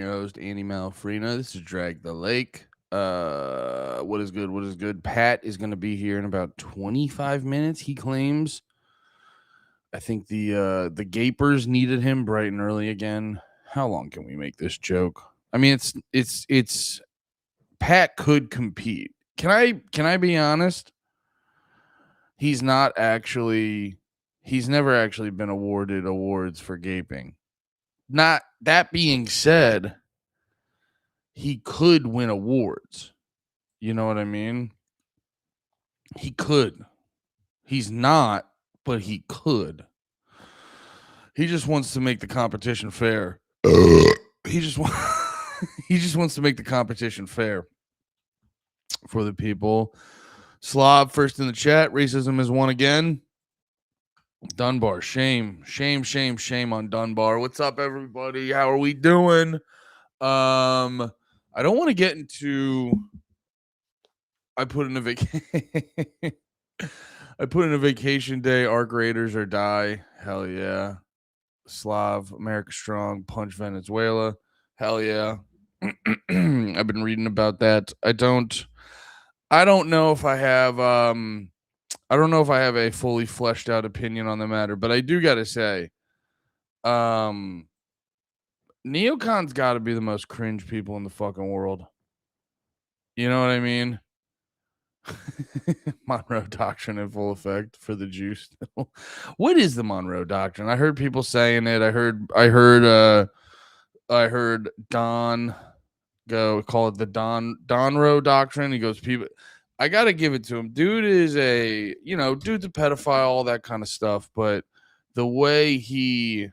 your host, Andy Malafrina. This is Drag the Lake. What is good? What is good? Pat is going to be here in about 25 minutes, he claims. I think the Gapers needed him bright and early again. How long can we make this joke? I mean, it's Pat could compete. Can I be honest? He's not actually he's never actually been awarded awards for gaping. Not that being said, he could win awards. You know what I mean? He could. He's not, but he could. He just wants to make the competition fair. He just he just wants to make the competition fair for the people. Slob first in the chat. Racism is won again. Dunbar, shame on Dunbar. What's up, everybody? How are we doing? I don't want to get into. I put in a vacation day. Arc Raiders or die. Hell yeah. Slav, America Strong, Punch Venezuela. Hell yeah. I've been reading about that. I don't know if I have a fully fleshed out opinion on the matter, but I do gotta say, neocons gotta be the most cringe people in the fucking world. You know what I mean? Monroe Doctrine in full effect for the Jews. What is the Monroe Doctrine? I heard people saying it. I heard Don go call it the Donroe Doctrine. He goes, people, I gotta give it to him. Dude is dude's a pedophile, all that kind of stuff. But the way he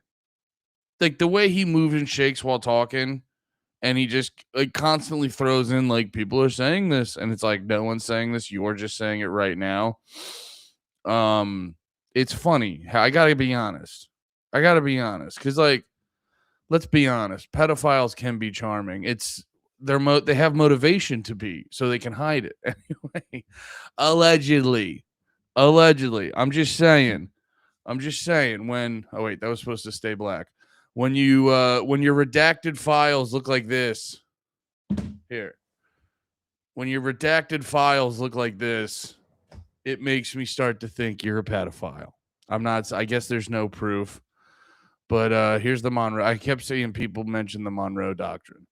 moves and shakes while talking, and he just like constantly throws in like people are saying this, and it's like no one's saying this. You're just saying it right now. It's funny. I gotta be honest. Because like, let's be honest. Pedophiles can be charming. They have motivation to be, so they can hide it anyway. Allegedly. I'm just saying. When that was supposed to stay black. When your redacted files look like this, here. When your redacted files look like this, it makes me start to think you're a pedophile. I'm not. I guess there's no proof, but here's the Monroe. I kept seeing people mention the Monroe Doctrine.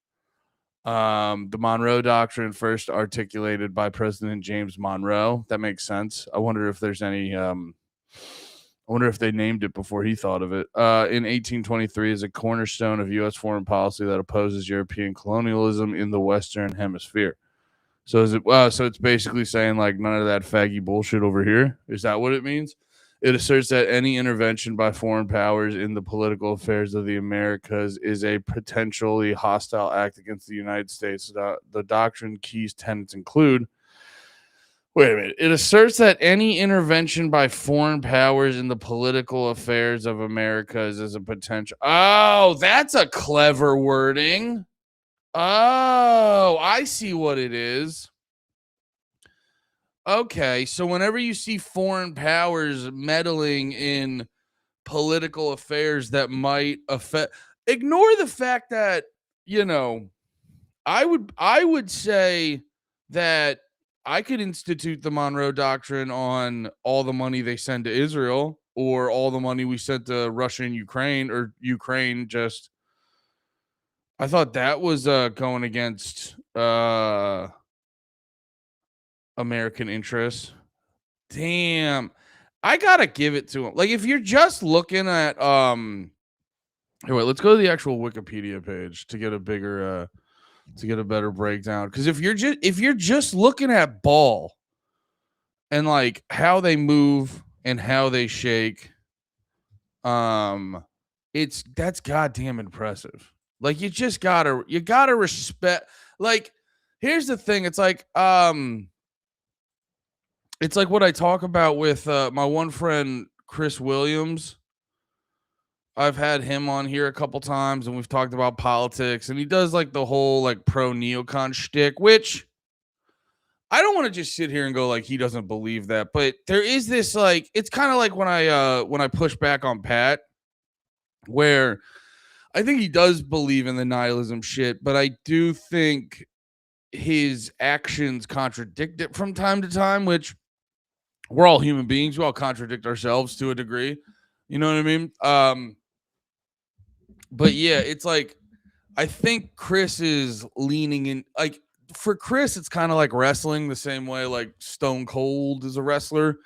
The Monroe Doctrine first articulated by President James Monroe. That makes sense. I wonder if there's any. I wonder if they named it before he thought of it. In 1823, is a cornerstone of U.S. foreign policy that opposes European colonialism in the Western Hemisphere. So so it's basically saying like none of that faggy bullshit over here. Is that what it means? It asserts that any intervention by foreign powers in the political affairs of the Americas is a potentially hostile act against the United States. The doctrine keys tenets include. Wait a minute. It asserts that any intervention by foreign powers in the political affairs of Americas is a potential. Oh, that's a clever wording. Oh, I see what it is. Okay, so whenever you see foreign powers meddling in political affairs that might affect, ignore the fact that, I would say that I could institute the Monroe Doctrine on all the money they send to Israel or all the money we sent to Russia and Ukraine, or Ukraine just. I thought that was going against American interests. Damn. I got to give it to him. Like, if you're just looking at here, wait, let's go to the actual Wikipedia page to get a bigger to get a better breakdown. Because if you're just looking at ball and like how they move and how they shake, that's goddamn impressive. Like, you gotta respect. Like, here's the thing. It's like what I talk about with my one friend Chris Williams. I've had him on here a couple times, and we've talked about politics, and he does like the whole like pro neocon shtick, which I don't want to just sit here and go like he doesn't believe that, but there is this like, it's kind of like when I push back on Pat, where I think he does believe in the nihilism shit, but I do think his actions contradict it from time to time, which we're all human beings. We all contradict ourselves to a degree. You know what I mean? But yeah, it's like I think Chris is leaning in. Like for Chris, it's kind of like wrestling the same way like Stone Cold is a wrestler.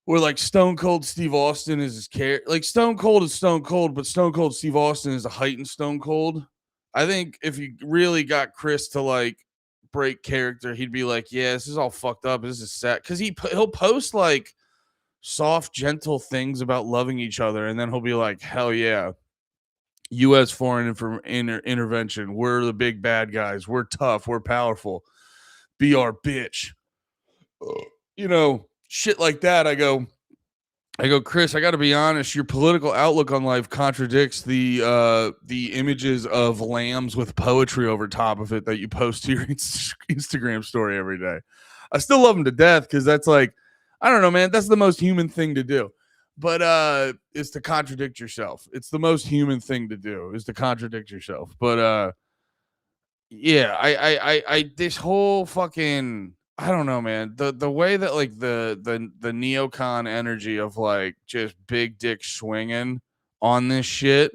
Where like Stone Cold Steve Austin is his character. Like Stone Cold is Stone Cold, but Stone Cold Steve Austin is a heightened Stone Cold. I think if you really got Chris to like break character, he'd be like, "Yeah, this is all fucked up. This is sad." Because he'll post like soft, gentle things about loving each other, and then he'll be like, "Hell yeah, U.S. foreign intervention. We're the big bad guys. We're tough. We're powerful. Be our bitch." You know, shit like that. I go, Chris, I got to be honest. Your political outlook on life contradicts the images of lambs with poetry over top of it that you post to your Instagram story every day. I still love him to death because that's like, I don't know, man. That's the most human thing to do. But is to contradict yourself. It's the most human thing to do is to contradict yourself. But yeah, I this whole fucking I don't know, man. The way that like the neocon energy of like just big dick swinging on this shit.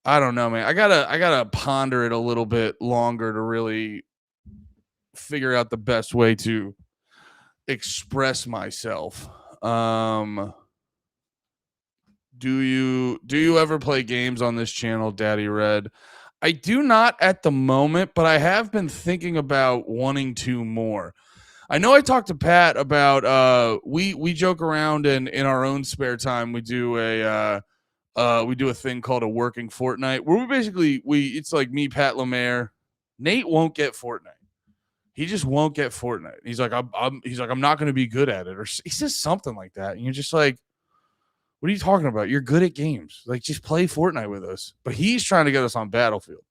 I don't know, man. I gotta ponder it a little bit longer to really figure out the best way to express myself. Do you ever play games on this channel, Daddy Red? I do not at the moment, but I have been thinking about wanting to more. I know I talked to Pat about we joke around and in our own spare time we do a thing called a working Fortnite where we it's like me, Pat Lemaire. Nate won't get Fortnite. He just won't get Fortnite. He's like I'm not going to be good at it, or he says something like that, and you're just like, what are you talking about? You're good at games. Like, just play Fortnite with us. But he's trying to get us on Battlefield.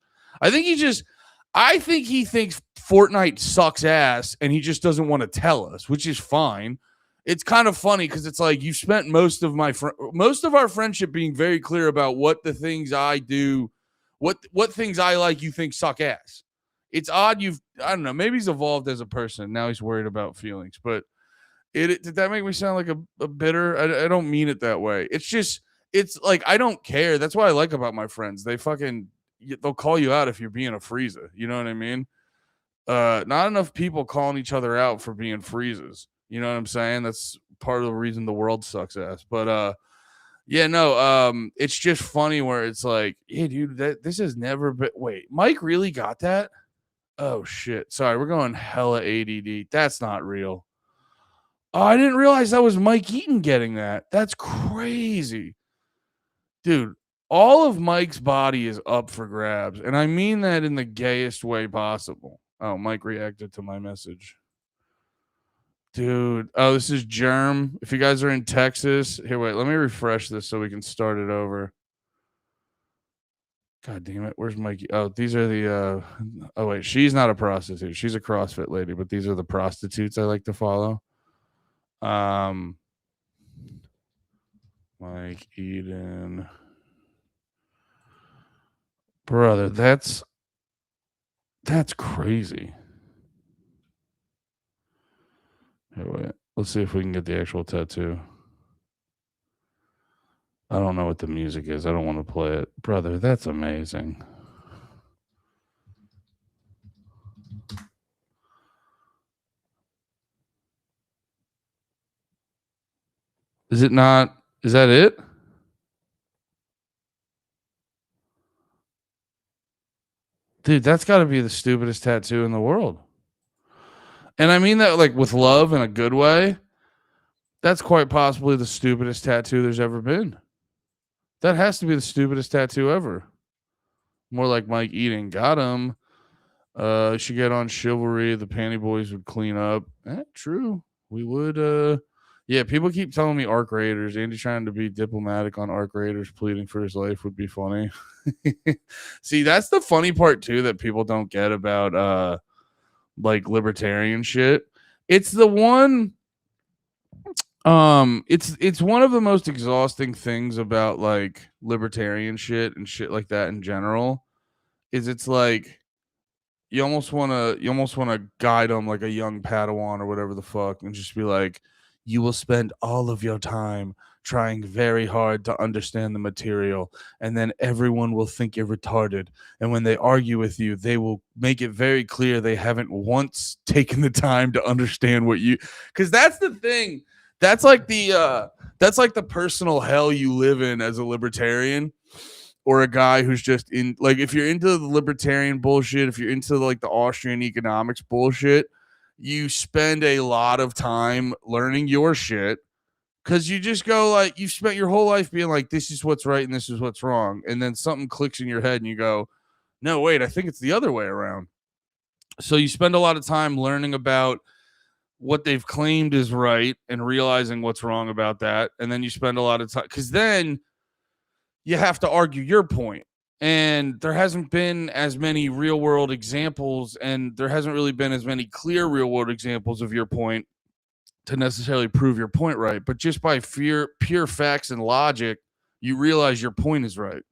I think he thinks Fortnite sucks ass and he just doesn't want to tell us, which is fine. It's kind of funny because it's like you spent most of our friendship being very clear about what the things I do, what things I like you think suck ass. It's odd I don't know, maybe he's evolved as a person. Now he's worried about feelings, but did that make me sound like a bitter? I don't mean it that way. It's like I don't care. That's what I like about my friends. They'll call you out if you're being a Frieza. You know what I mean? Not enough people calling each other out for being Friezas. You know what I'm saying? That's part of the reason the world sucks ass. But yeah, no. It's just funny where it's like, hey, dude, this has never been. Wait, Mike really got that? Oh shit! Sorry, we're going hella ADD. That's not real. Oh, I didn't realize that was Mike Eaton getting that. That's crazy. Dude, all of Mike's body is up for grabs. And I mean that in the gayest way possible. Oh, Mike reacted to my message. Dude. Oh, this is Germ. If you guys are in Texas, here, wait, let me refresh this so we can start it over. God damn it. Where's Mikey? Oh, these are the oh wait, she's not a prostitute. She's a CrossFit lady, but these are the prostitutes I like to follow. Mike Eden. Brother, that's crazy. Hey, wait. Let's see if we can get the actual tattoo. I don't know what the music is. I don't want to play it. Brother, that's amazing. Is it not? Is that it? Dude, that's got to be the stupidest tattoo in the world. And I mean that like with love in a good way. That's quite possibly the stupidest tattoo there's ever been. That has to be the stupidest tattoo ever. More like Mike Eating. Got him. Should get on Chivalry. The Panty Boys would clean up. True. We would. Yeah, people keep telling me Arc Raiders. Andy trying to be diplomatic on Arc Raiders, pleading for his life would be funny. See, that's the funny part too that people don't get about like libertarian shit. It's the one It's one of the most exhausting things about like libertarian shit and shit like that in general is it's like you almost want to guide them like a young Padawan or whatever the fuck and just be like, you will spend all of your time trying very hard to understand the material, and then everyone will think you're retarded, and when they argue with you they will make it very clear they haven't once taken the time to understand what you, because that's the thing, that's like the personal hell you live in as a libertarian, or a guy who's just in, like, if you're into the libertarian bullshit, if you're into like the Austrian economics bullshit, you spend a lot of time learning your shit because you just go like, you've spent your whole life being like, this is what's right and this is what's wrong, and then something clicks in your head and you go, no, wait, I think it's the other way around. So you spend a lot of time learning about what they've claimed is right and realizing what's wrong about that, and then you spend a lot of time, because then you have to argue your point. And there hasn't been as many real world examples, and there hasn't really been as many clear real world examples of your point to necessarily prove your point right. But just by pure facts and logic, you realize your point is right.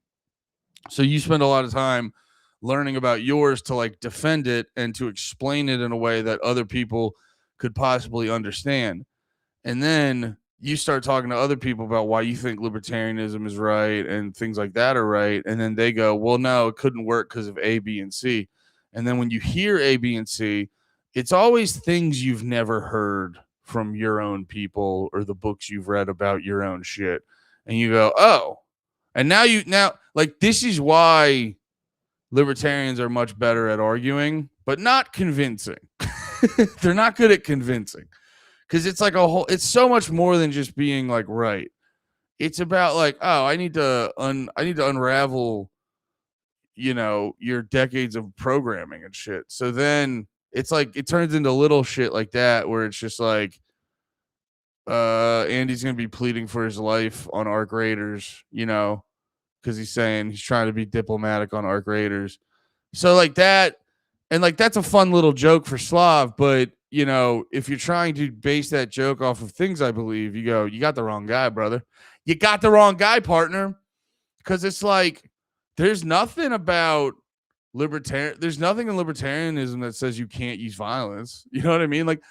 So you spend a lot of time learning about yours to like defend it and to explain it in a way that other people could possibly understand. And then you start talking to other people about why you think libertarianism is right and things like that are right. And then they go, well, no, it couldn't work because of A, B, and C. And then when you hear A, B, and C, it's always things you've never heard from your own people or the books you've read about your own shit. And you go, oh, and now like, this is why libertarians are much better at arguing, but not convincing. They're not good at convincing. Because it's like it's so much more than just being like right. It's about like, oh, I need to unravel, your decades of programming and shit. So then it's like it turns into little shit like that where it's just like, Andy's gonna be pleading for his life on Arc Raiders, because he's saying he's trying to be diplomatic on Arc Raiders. So like that, and like that's a fun little joke for Slav, but if you're trying to base that joke off of things I believe, you go, you got the wrong guy, brother. You got the wrong guy, partner. Because it's like there's nothing about there's nothing in libertarianism that says you can't use violence. You know what I mean? Like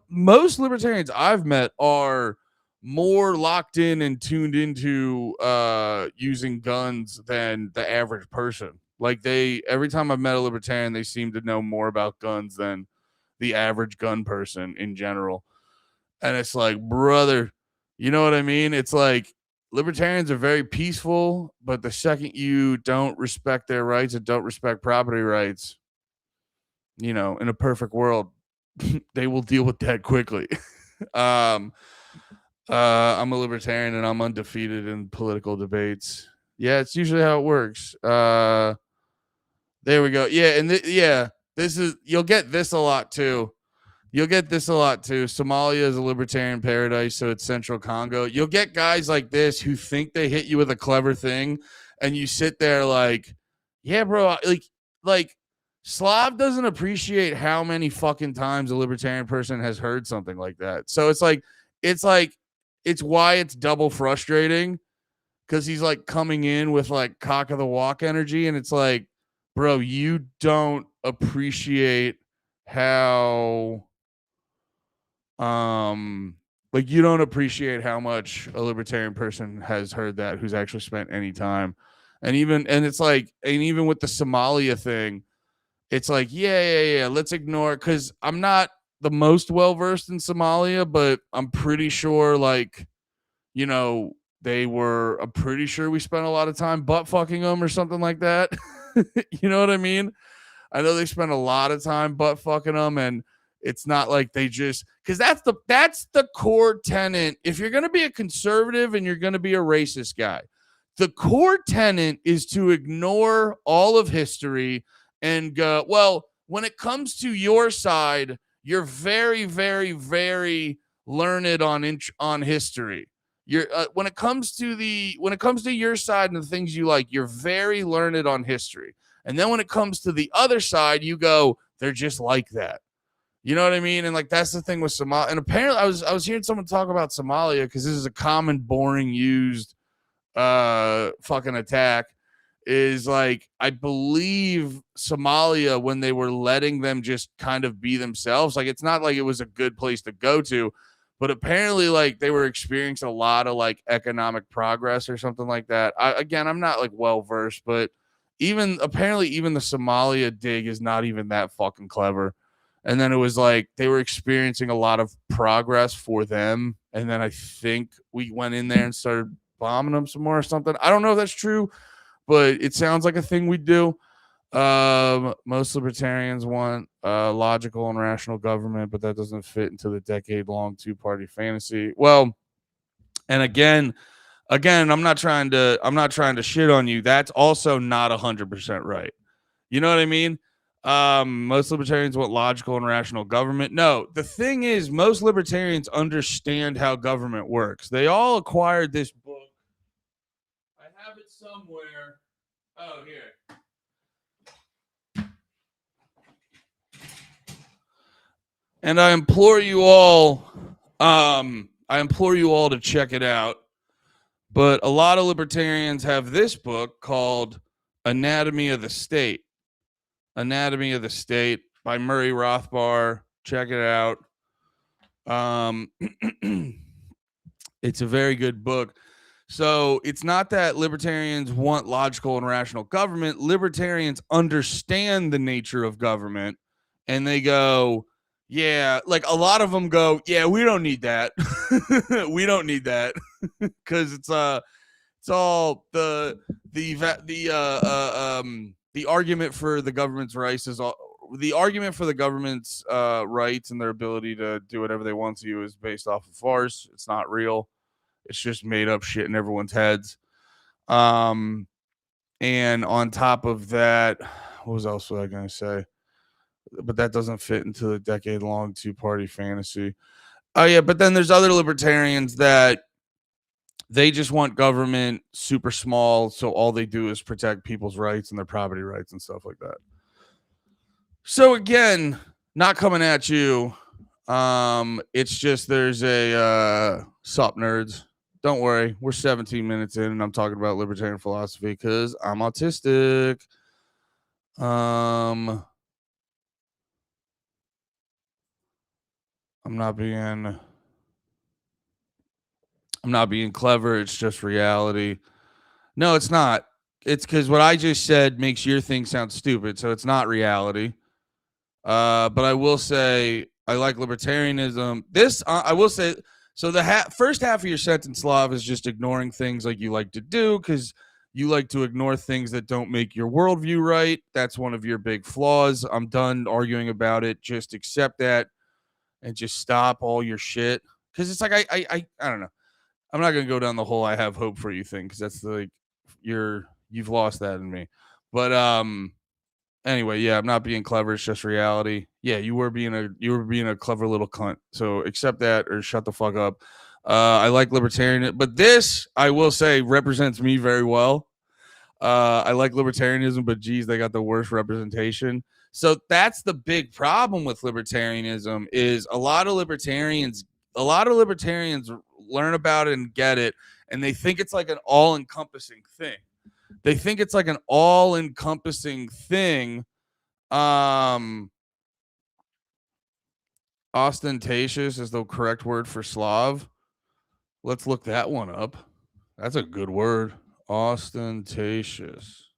most libertarians I've met are more locked in and tuned into using guns than the average person. Like every time I've met a libertarian, they seem to know more about guns than the average gun person in general. And it's like, brother, you know what I mean? It's like libertarians are very peaceful, but the second you don't respect their rights and don't respect property rights, in a perfect world, they will deal with that quickly. I'm a libertarian and I'm undefeated in political debates. Yeah, it's usually how it works. There we go. Yeah, and you'll get this a lot too. Somalia is a libertarian paradise, so it's Central Congo. You'll get guys like this who think they hit you with a clever thing, and you sit there like, yeah, bro, like Slav doesn't appreciate how many fucking times a libertarian person has heard something like that. So it's why it's double frustrating, because he's like coming in with like cock of the walk energy, and it's like, bro, you don't appreciate how you don't appreciate how much a libertarian person has heard that who's actually spent any time. And even with the Somalia thing, it's like, yeah, let's ignore it, because I'm not the most well versed in Somalia, but I'm pretty sure I'm pretty sure we spent a lot of time butt fucking them or something like that. You know what I mean? I know they spent a lot of time butt fucking them, and it's not like they just, because that's the core tenet. If you're going to be a conservative and you're going to be a racist guy, the core tenet is to ignore all of history and go, well, when it comes to your side, you're very, very, very learned on history. You're when it comes to your side and the things you like, you're very learned on history. And then when it comes to the other side, you go, they're just like that. You know what I mean? And like that's the thing with Somalia. And apparently, I was hearing someone talk about Somalia because this is a common, boring, used fucking attack. Is like I believe Somalia when they were letting them just kind of be themselves. Like it's not like it was a good place to go to, but apparently like they were experiencing a lot of like economic progress or something like that. Again, I'm not like well versed, but even apparently even the Somalia dig is not even that fucking clever. And then it was like they were experiencing a lot of progress for them. And then I think we went in there and started bombing them some more or something. I don't know if that's true, but it sounds like a thing we do. Most libertarians want logical and rational government, but that doesn't fit into the decade-long two-party fantasy. Well, and again, I'm not trying to shit on you. That's also not 100% right. You know what I mean? Most libertarians want logical and rational government. No, the thing is, most libertarians understand how government works. They all acquired this book. I have it somewhere. Oh, here. And I implore you all, to check it out. But a lot of libertarians have this book called Anatomy of the State. Anatomy of the State by Murray Rothbard. Check it out. It's a very good book. So it's not that libertarians want logical and rational government. Libertarians understand the nature of government and they go, yeah, like a lot of them go, yeah, we don't need that. We don't need that because it's all the argument for the government's rights is all the argument for the government's rights and their ability to do whatever they want to you is based off of farce. It's not real. It's just made up shit in everyone's heads. And on top of that, what was else was I going to say? But that doesn't fit into the decade-long two-party fantasy. Oh yeah, but then there's other libertarians that they just want government super small, so all they do is protect people's rights and their property rights and stuff like that. So again, not coming at you. It's just there's a sup nerds. Don't worry, we're 17 minutes in and I'm talking about libertarian philosophy because I'm autistic. I'm not being clever, it's just reality. No, it's not. It's because what I just said makes your thing sound stupid, so it's not reality. But I will say I like libertarianism. This I will say. So the first half of your sentence, Slav, is just ignoring things like you like to do because you like to ignore things that don't make your worldview right. That's one of your big flaws. I'm done arguing about it. Just accept that and just stop all your shit. Because it's like I don't know. I'm not gonna go down the whole "I have hope for you" thing because that's like you've lost that in me. But anyway, yeah, I'm not being clever. It's just reality. Yeah, you were being a clever little cunt. So accept that or shut the fuck up. I like libertarian, but this I will say represents me very well. I like libertarianism, but geez, they got the worst representation. So that's the big problem with libertarianism is a lot of libertarians learn about it and get it, and they think it's like an all-encompassing thing. They think it's like an all-encompassing thing. Ostentatious is the correct word for Slav. Let's look that one up. That's a good word. Ostentatious.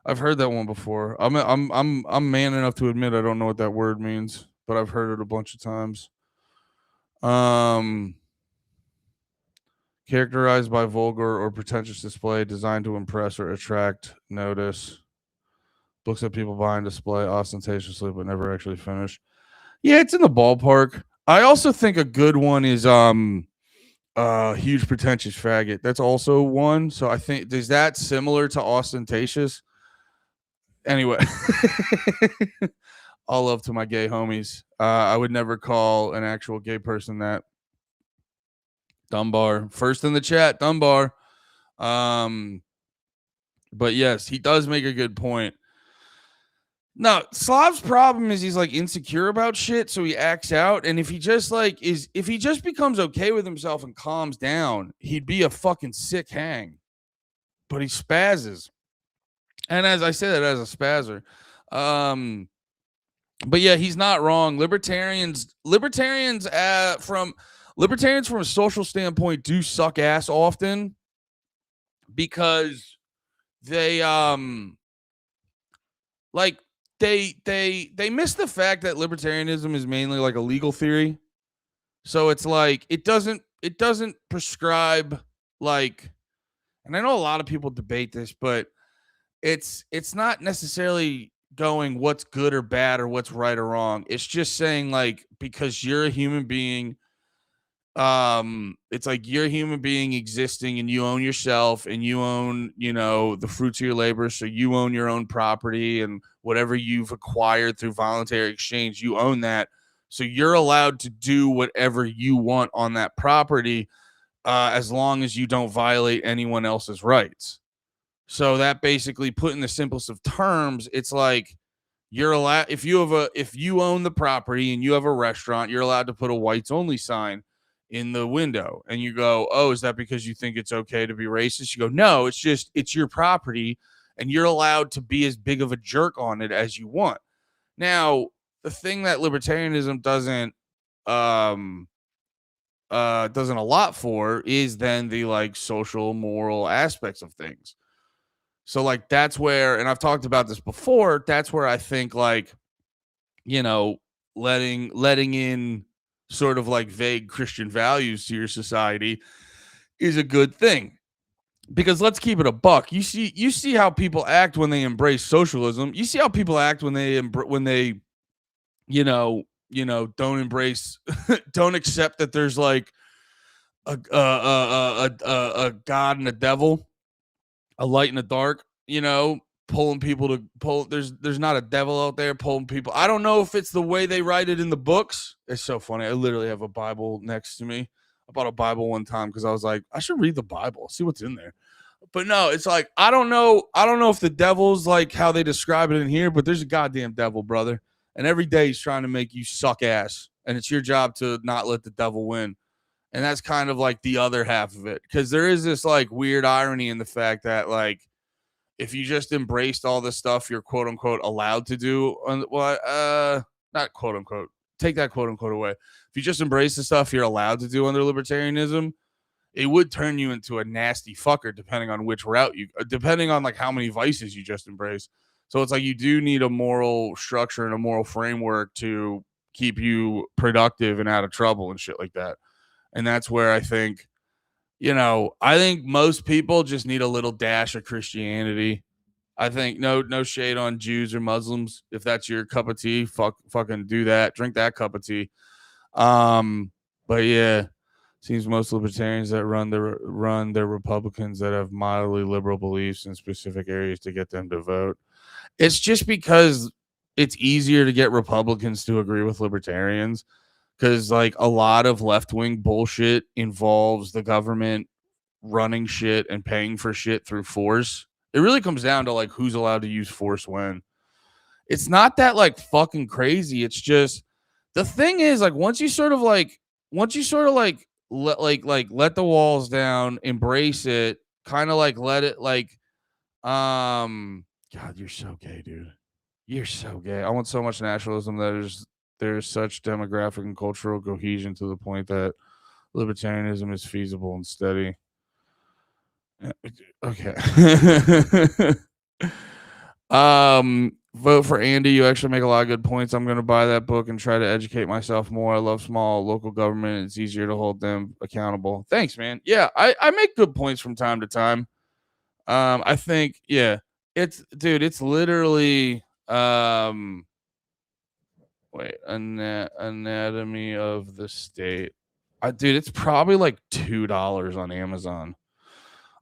I've heard that one before. I'm man enough to admit I don't know what that word means, but I've heard it a bunch of times. Characterized by vulgar or pretentious display designed to impress or attract notice. Books that people buy and display ostentatiously but never actually finish. Yeah, it's in the ballpark. I also think a good one is huge pretentious faggot. That's also one. So I think is that similar to ostentatious? Anyway, all love to my gay homies. I would never call an actual gay person that. Dunbar, first in the chat, Dunbar. But yes, he does make a good point. No, Slav's problem is he's like insecure about shit, so he acts out. And if he just like if he just becomes okay with himself and calms down, he'd be a fucking sick hang. But he spazzes. And as I say that as a spazzer. But yeah, he's not wrong. Libertarians from a social standpoint do suck ass often because they like they miss the fact that libertarianism is mainly like a legal theory. So it's like it doesn't prescribe like, and I know a lot of people debate this, but it's not necessarily going what's good or bad or what's right or wrong. It's just saying like because you're a human being, it's like you're a human being existing and you own yourself and you own, the fruits of your labor, so you own your own property and whatever you've acquired through voluntary exchange, you own that. So you're allowed to do whatever you want on that property, as long as you don't violate anyone else's rights. So that basically, put in the simplest of terms, it's like you're allowed, if you own the property and you have a restaurant, you're allowed to put a whites only sign in the window. And you go, "Oh, is that because you think it's okay to be racist?" You go, "No, it's just it's your property and you're allowed to be as big of a jerk on it as you want." Now, the thing that libertarianism um doesn't a lot for is then the like social moral aspects of things. So like that's where, and I've talked about this before, that's where I think like, you know, letting in sort of like vague Christian values to your society is a good thing. Because let's keep it a buck. You see how people act when they embrace socialism. You see how people act when they don't embrace don't accept that there's like a god and a devil, a light and a dark, pulling people to pull. There's not a devil out there pulling people. I don't know if it's the way they write it in the books. It's so funny. I literally have a Bible next to me. I bought a Bible one time because I was like, I should read the Bible, see what's in there. But no, it's like I don't know. I don't know if the devil's like how they describe it in here, but there's a goddamn devil, brother. And every day he's trying to make you suck ass. And it's your job to not let the devil win. And that's kind of like the other half of it. Because there is this like weird irony in the fact that like if you just embraced all the stuff you're quote unquote allowed to do, not quote unquote, take that quote unquote away. If you just embrace the stuff you're allowed to do under libertarianism, it would turn you into a nasty fucker depending on which route depending on like how many vices you just embrace. So it's like you do need a moral structure and a moral framework to keep you productive and out of trouble and shit like that. And that's where I think most people just need a little dash of Christianity. I think no shade on Jews or Muslims. If that's your cup of tea, fucking do that. Drink that cup of tea. But yeah, seems most libertarians that run their Republicans that have mildly liberal beliefs in specific areas to get them to vote. It's just because it's easier to get Republicans to agree with libertarians because like a lot of left-wing bullshit involves the government running shit and paying for shit through force. It really comes down to like who's allowed to use force when. It's not that like fucking crazy. It's just the thing is like once you sort of like let the walls down, embrace it, kind of like let it like God, you're so gay, dude. You're so gay. I want so much nationalism that there's such demographic and cultural cohesion to the point that libertarianism is feasible and steady. Okay. Vote for Andy. You actually make a lot of good points. I'm going to buy that book and try to educate myself more. I love small local government. It's easier to hold them accountable. Thanks, man. Yeah, I make good points from time to time. I think, yeah, it's literally, wait, Anatomy of the State. Dude, it's probably like $2 on Amazon.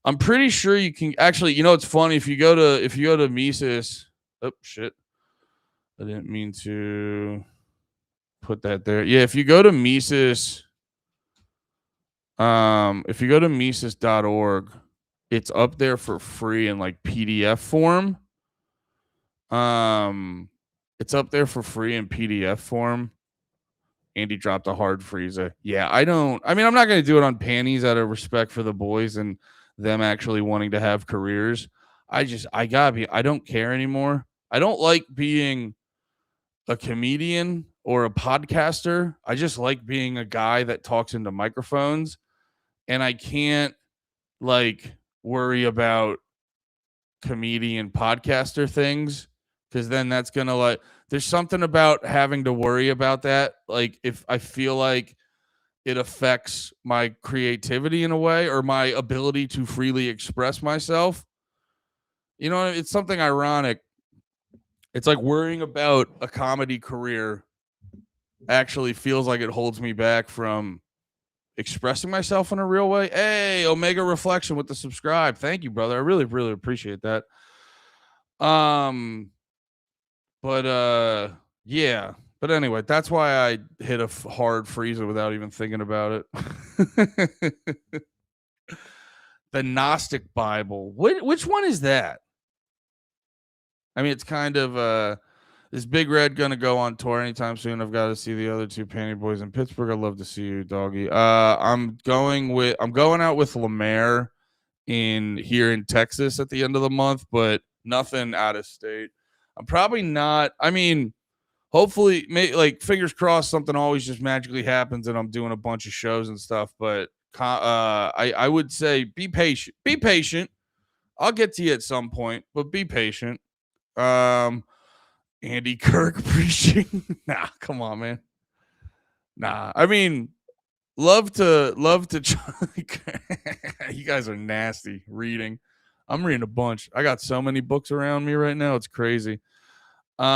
I'm pretty sure you can actually, it's funny if you go to Mises. Oh shit. I didn't mean to put that there. Yeah, if you go to Mises, if you go to Mises.org, it's up there for free in like PDF form. It's up there for free in PDF form. Andy dropped a hard freezer. Yeah, I mean, I'm not going to do it on panties out of respect for the boys and them actually wanting to have careers. I don't care anymore. I don't like being a comedian or a podcaster. I just like being a guy that talks into microphones, and I can't like worry about comedian podcaster things, because then that's gonna like, there's something about having to worry about that. Like, if I feel like it affects my creativity in a way or my ability to freely express myself, it's something ironic. It's like worrying about a comedy career actually feels like it holds me back from expressing myself in a real way. Hey, Omega Reflection with the subscribe. Thank you, brother. I really, really appreciate that. Um, but yeah. But anyway, that's why I hit a hard freezer without even thinking about it. The Gnostic Bible. Which one is that? I mean, it's kind of is Big Red gonna go on tour anytime soon? I've got to see the other two Panty Boys in Pittsburgh. I'd love to see you, doggy. I'm going out with Lemaire here in Texas at the end of the month, but nothing out of state. I'm probably not. I mean, hopefully, like, fingers crossed, something always just magically happens and I'm doing a bunch of shows and stuff. But I would say be patient. Be patient. I'll get to you at some point, but be patient. Andy Kirk preaching. Nah, come on, man. Nah, I mean, love to. You guys are nasty reading. I'm reading a bunch. I got so many books around me right now. It's crazy. What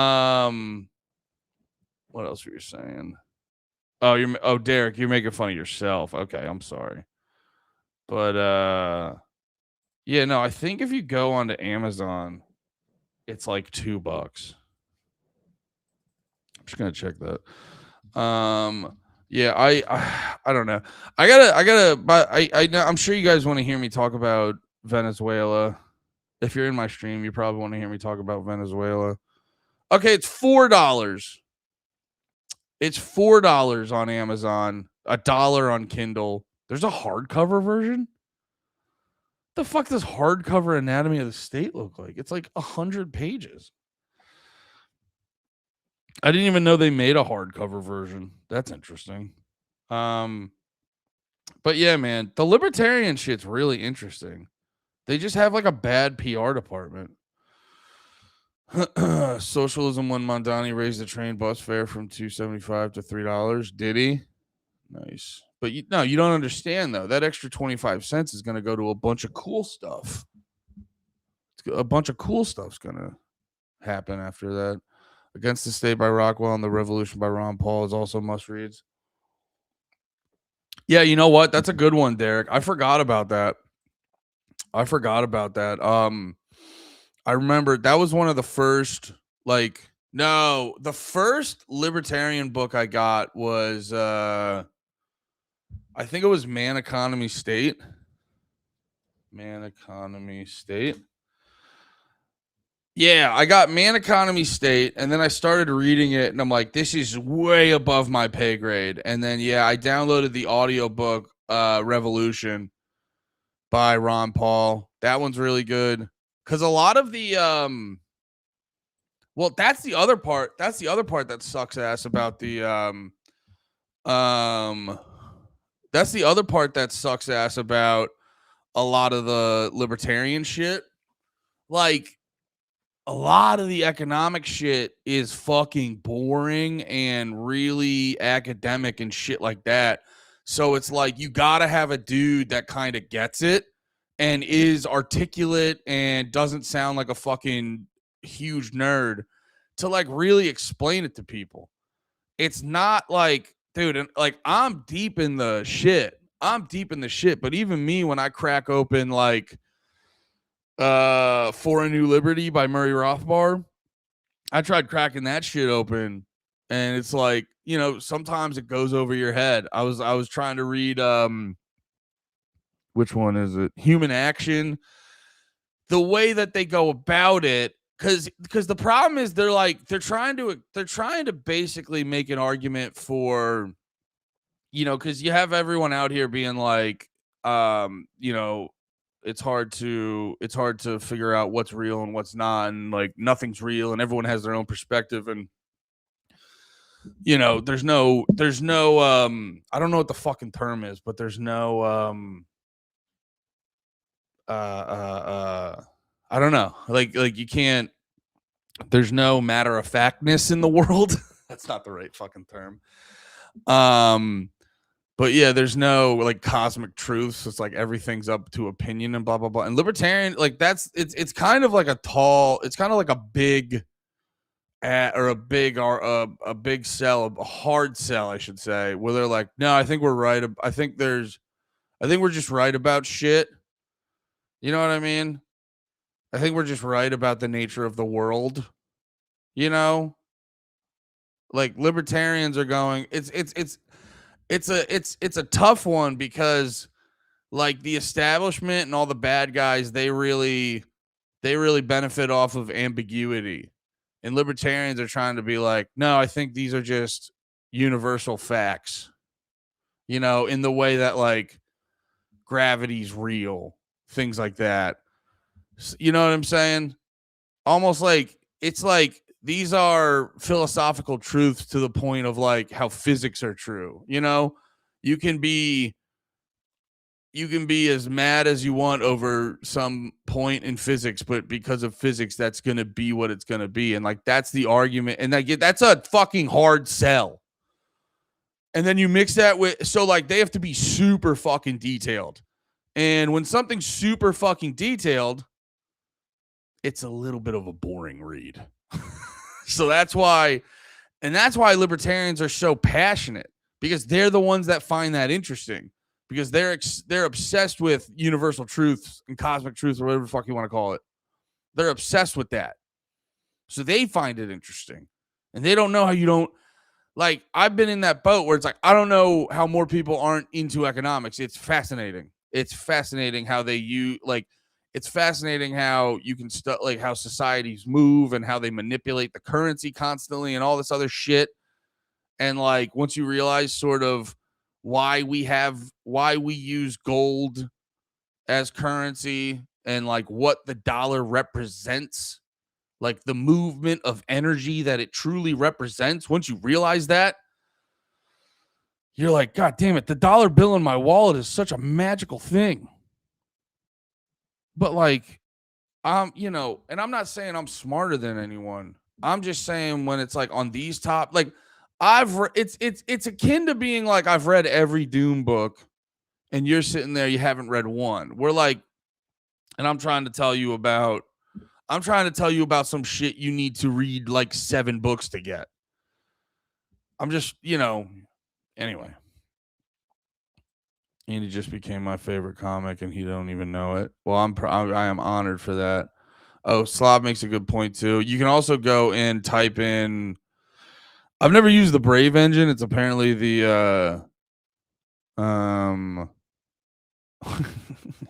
else were you saying? Oh, Derek, you're making fun of yourself. Okay, I'm sorry. But yeah, no, I think if you go onto Amazon, it's like $2. I'm just gonna check that. Yeah, I don't know. But I'm sure you guys want to hear me talk about Venezuela. If you're in my stream, you probably want to hear me talk about Venezuela. Okay, it's $4. It's $4 on Amazon, $1 on Kindle. There's a hardcover version. The fuck does hardcover Anatomy of the State look like? It's like 100 pages. I didn't even know they made a hardcover version. That's interesting. But yeah, man, the libertarian shit's really interesting. They just have like a bad PR department. Socialism when Mondani raised the train bus fare from $2.75 to $3. Did he? Nice. But you don't understand though. That extra 25 cents is going to go to a bunch of cool stuff. A bunch of cool stuff's going to happen after that. Against the State by Rockwell and The Revolution by Ron Paul is also must reads. Yeah, you know what? That's a good one, Derek. I forgot about that. I remember that was one of the first, the first libertarian book I got was I think it was Man Economy State. Man Economy State. Yeah, I got Man Economy State, and then I started reading it, and I'm like, this is way above my pay grade. And then, yeah, I downloaded the audiobook Revolution by Ron Paul. That one's really good. Because a lot of the well, that's the other part. That's the other part that sucks ass about the that's the other part that sucks ass about a lot of the libertarian shit. Like, a lot of the economic shit is fucking boring and really academic and shit like that. So it's like you gotta have a dude that kind of gets it and is articulate and doesn't sound like a fucking huge nerd to like really explain it to people. It's not like, dude, like I'm deep in the shit. But even me, when I crack open like For a New Liberty by Murray Rothbard, I tried cracking that shit open, and it's like, sometimes it goes over your head. I was trying to read which one is it? Human Action. The way that they go about it because the problem is they're trying to basically make an argument for, because you have everyone out here being like, it's hard to figure out what's real and what's not, and like nothing's real, and everyone has their own perspective, and there's no I don't know what the fucking term is, but there's no I don't know, like you can't, there's no matter of factness in the world. That's not the right fucking term. But yeah, there's no like cosmic truths. It's like everything's up to opinion and blah blah blah. And libertarian, like it's kind of like it's kind of like a big or a big sell, a hard sell, I should say, where they're like, no, I think we're right. I think we're just right about shit. You know what I mean? I think we're just right about the nature of the world. You know, like libertarians are going. It's a tough one because like the establishment and all the bad guys, they really benefit off of ambiguity. And libertarians are trying to be like, no, I think these are just universal facts, in the way that like gravity's real, things like that. You know what I'm saying? Almost like it's like these are philosophical truths to the point of like how physics are true. You can be as mad as you want over some point in physics, but because of physics, that's going to be what it's going to be. And like, that's the argument. And that's a fucking hard sell. And then you mix that with, so like they have to be super fucking detailed. And when something's super fucking detailed, it's a little bit of a boring read. So that's why libertarians are so passionate, because they're the ones that find that interesting, because they're obsessed with universal truths and cosmic truths, or whatever the fuck you want to call it. They're obsessed with that. So they find it interesting. And they don't know how you don't, like, I've been in that boat where it's like, I don't know how more people aren't into economics. It's fascinating. It's fascinating how it's fascinating how you can like how societies move and how they manipulate the currency constantly and all this other shit. And like, once you realize sort of why we use gold as currency and like what the dollar represents, like the movement of energy that it truly represents, once you realize that, you're like, God damn it, the dollar bill in my wallet is such a magical thing. But like, and I'm not saying I'm smarter than anyone. I'm just saying when it's like on these like it's akin to being like, I've read every Doom book and you're sitting there, you haven't read one. We're like, and I'm trying to tell you about some shit you need to read like 7 books to get. I'm just, anyway. Andy just became my favorite comic and he don't even know it. Well, I am honored for that. Oh, Slob makes a good point too. You can also go and type in, I've never used the Brave engine. It's apparently the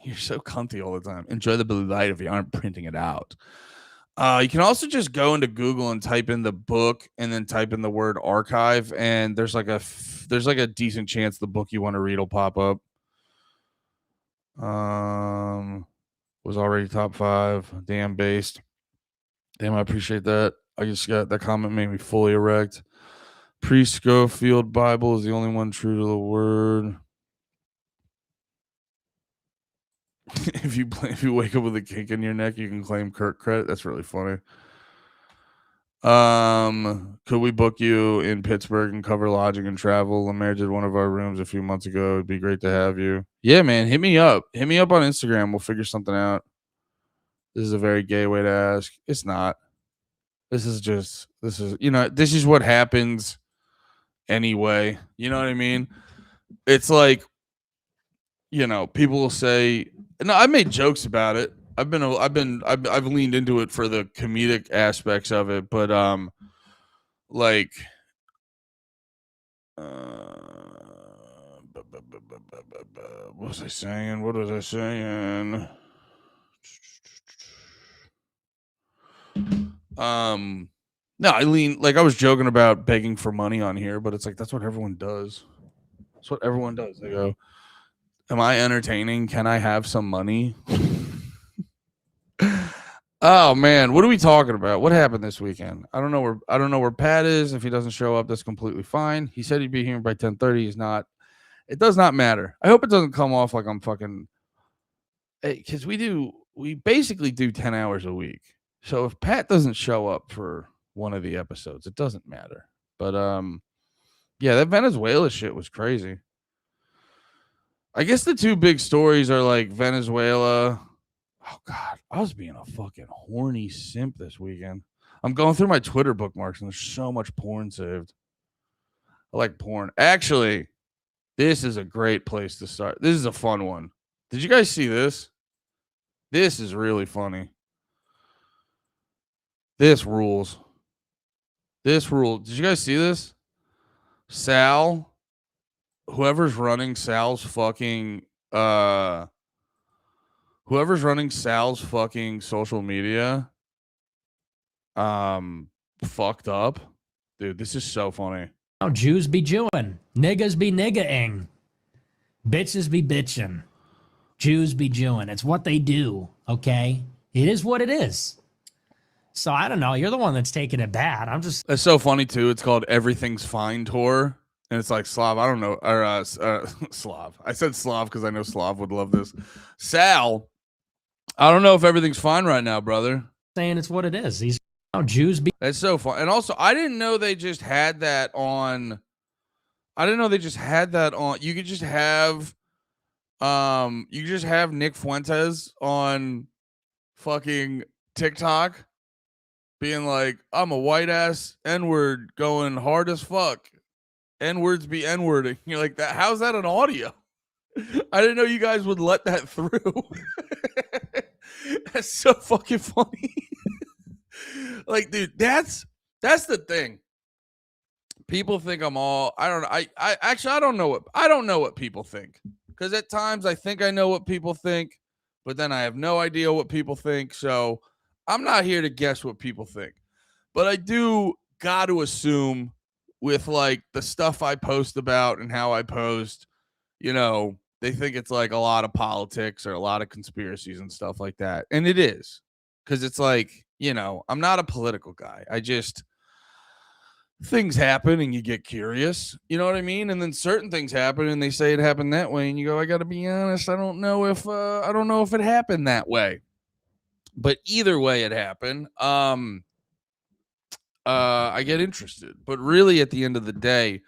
you're so cunty all the time. Enjoy the blue light if you aren't printing it out. You can also just go into Google and type in the book and then type in the word archive, and there's like a decent chance the book you want to read will pop up. Was already top 5. Damn based. Damn, I appreciate that. I just got that comment, made me fully erect. Pre-Schofield Bible is the only one true to the word. If you wake up with a kink in your neck, you can claim Kirk credit. That's really funny. Could we book you in Pittsburgh and cover lodging and travel? Lemaire did one of our rooms a few months ago. It'd be great to have you. Yeah, man, hit me up. Hit me up on Instagram. We'll figure something out. This is a very gay way to ask. It's not. This is what happens anyway. You know what I mean? It's like, people will say, no, I made jokes about it. I've leaned into it for the comedic aspects of it, but like what was I saying? No, I was joking about begging for money on here, but it's like that's what everyone does. That's what everyone does. They go, "Am I entertaining? Can I have some money?" Oh man, what are we talking about? What happened this weekend? I don't know where Pat is. If he doesn't show up, that's completely fine. He said he'd be here by 10:30. He's not. It does not matter. I hope it doesn't come off like I'm fucking, because we basically do 10 hours a week. So if Pat doesn't show up for one of the episodes, it doesn't matter. But yeah, that Venezuela shit was crazy. I guess the two big stories are like Venezuela. Oh God, I was being a fucking horny simp this weekend. I'm going through my Twitter bookmarks and there's so much porn saved. I like porn. Actually, this is a great place to start. This is a fun one. Did you guys see this? This is really funny. This rules. This rule. Did you guys see this? Sal, whoever's running Sal's fucking social media fucked up. Dude, this is so funny. Oh, Jews be Jewing. Niggas be niggaing. Bitches be bitching. Jews be Jewing. It's what they do, okay? It is what it is. So I don't know. You're the one that's taking it bad. I'm just. It's so funny too. It's called Everything's Fine Tour. And it's like Slav. I don't know. Or Slav. I said Slav because I know Slav would love this. Sal, I don't know if everything's fine right now, brother. Saying it's what it is. These Jews be. That's so fun. And also, I didn't know they just had that on. I didn't know they just had that on. You could just have Nick Fuentes on fucking TikTok being like, I'm a white ass N-word going hard as fuck. N-words be N-wording. You're like, that. How's that an audio? I didn't know you guys would let that through. That's so fucking funny. Like, dude, that's the thing. People think I'm all. I don't know. I actually I don't know what people think, because at times I think I know what people think, but then I have no idea what people think. So I'm not here to guess what people think, but I do got to assume with like the stuff I post about and how I post, they think it's like a lot of politics or a lot of conspiracies and stuff like that. And it is, because it's like, I'm not a political guy. I just, things happen and you get curious, you know what I mean? And then certain things happen and they say it happened that way. And you go, I got to be honest. I don't know if it happened that way, but either way it happened. I get interested, but really at the end of the day,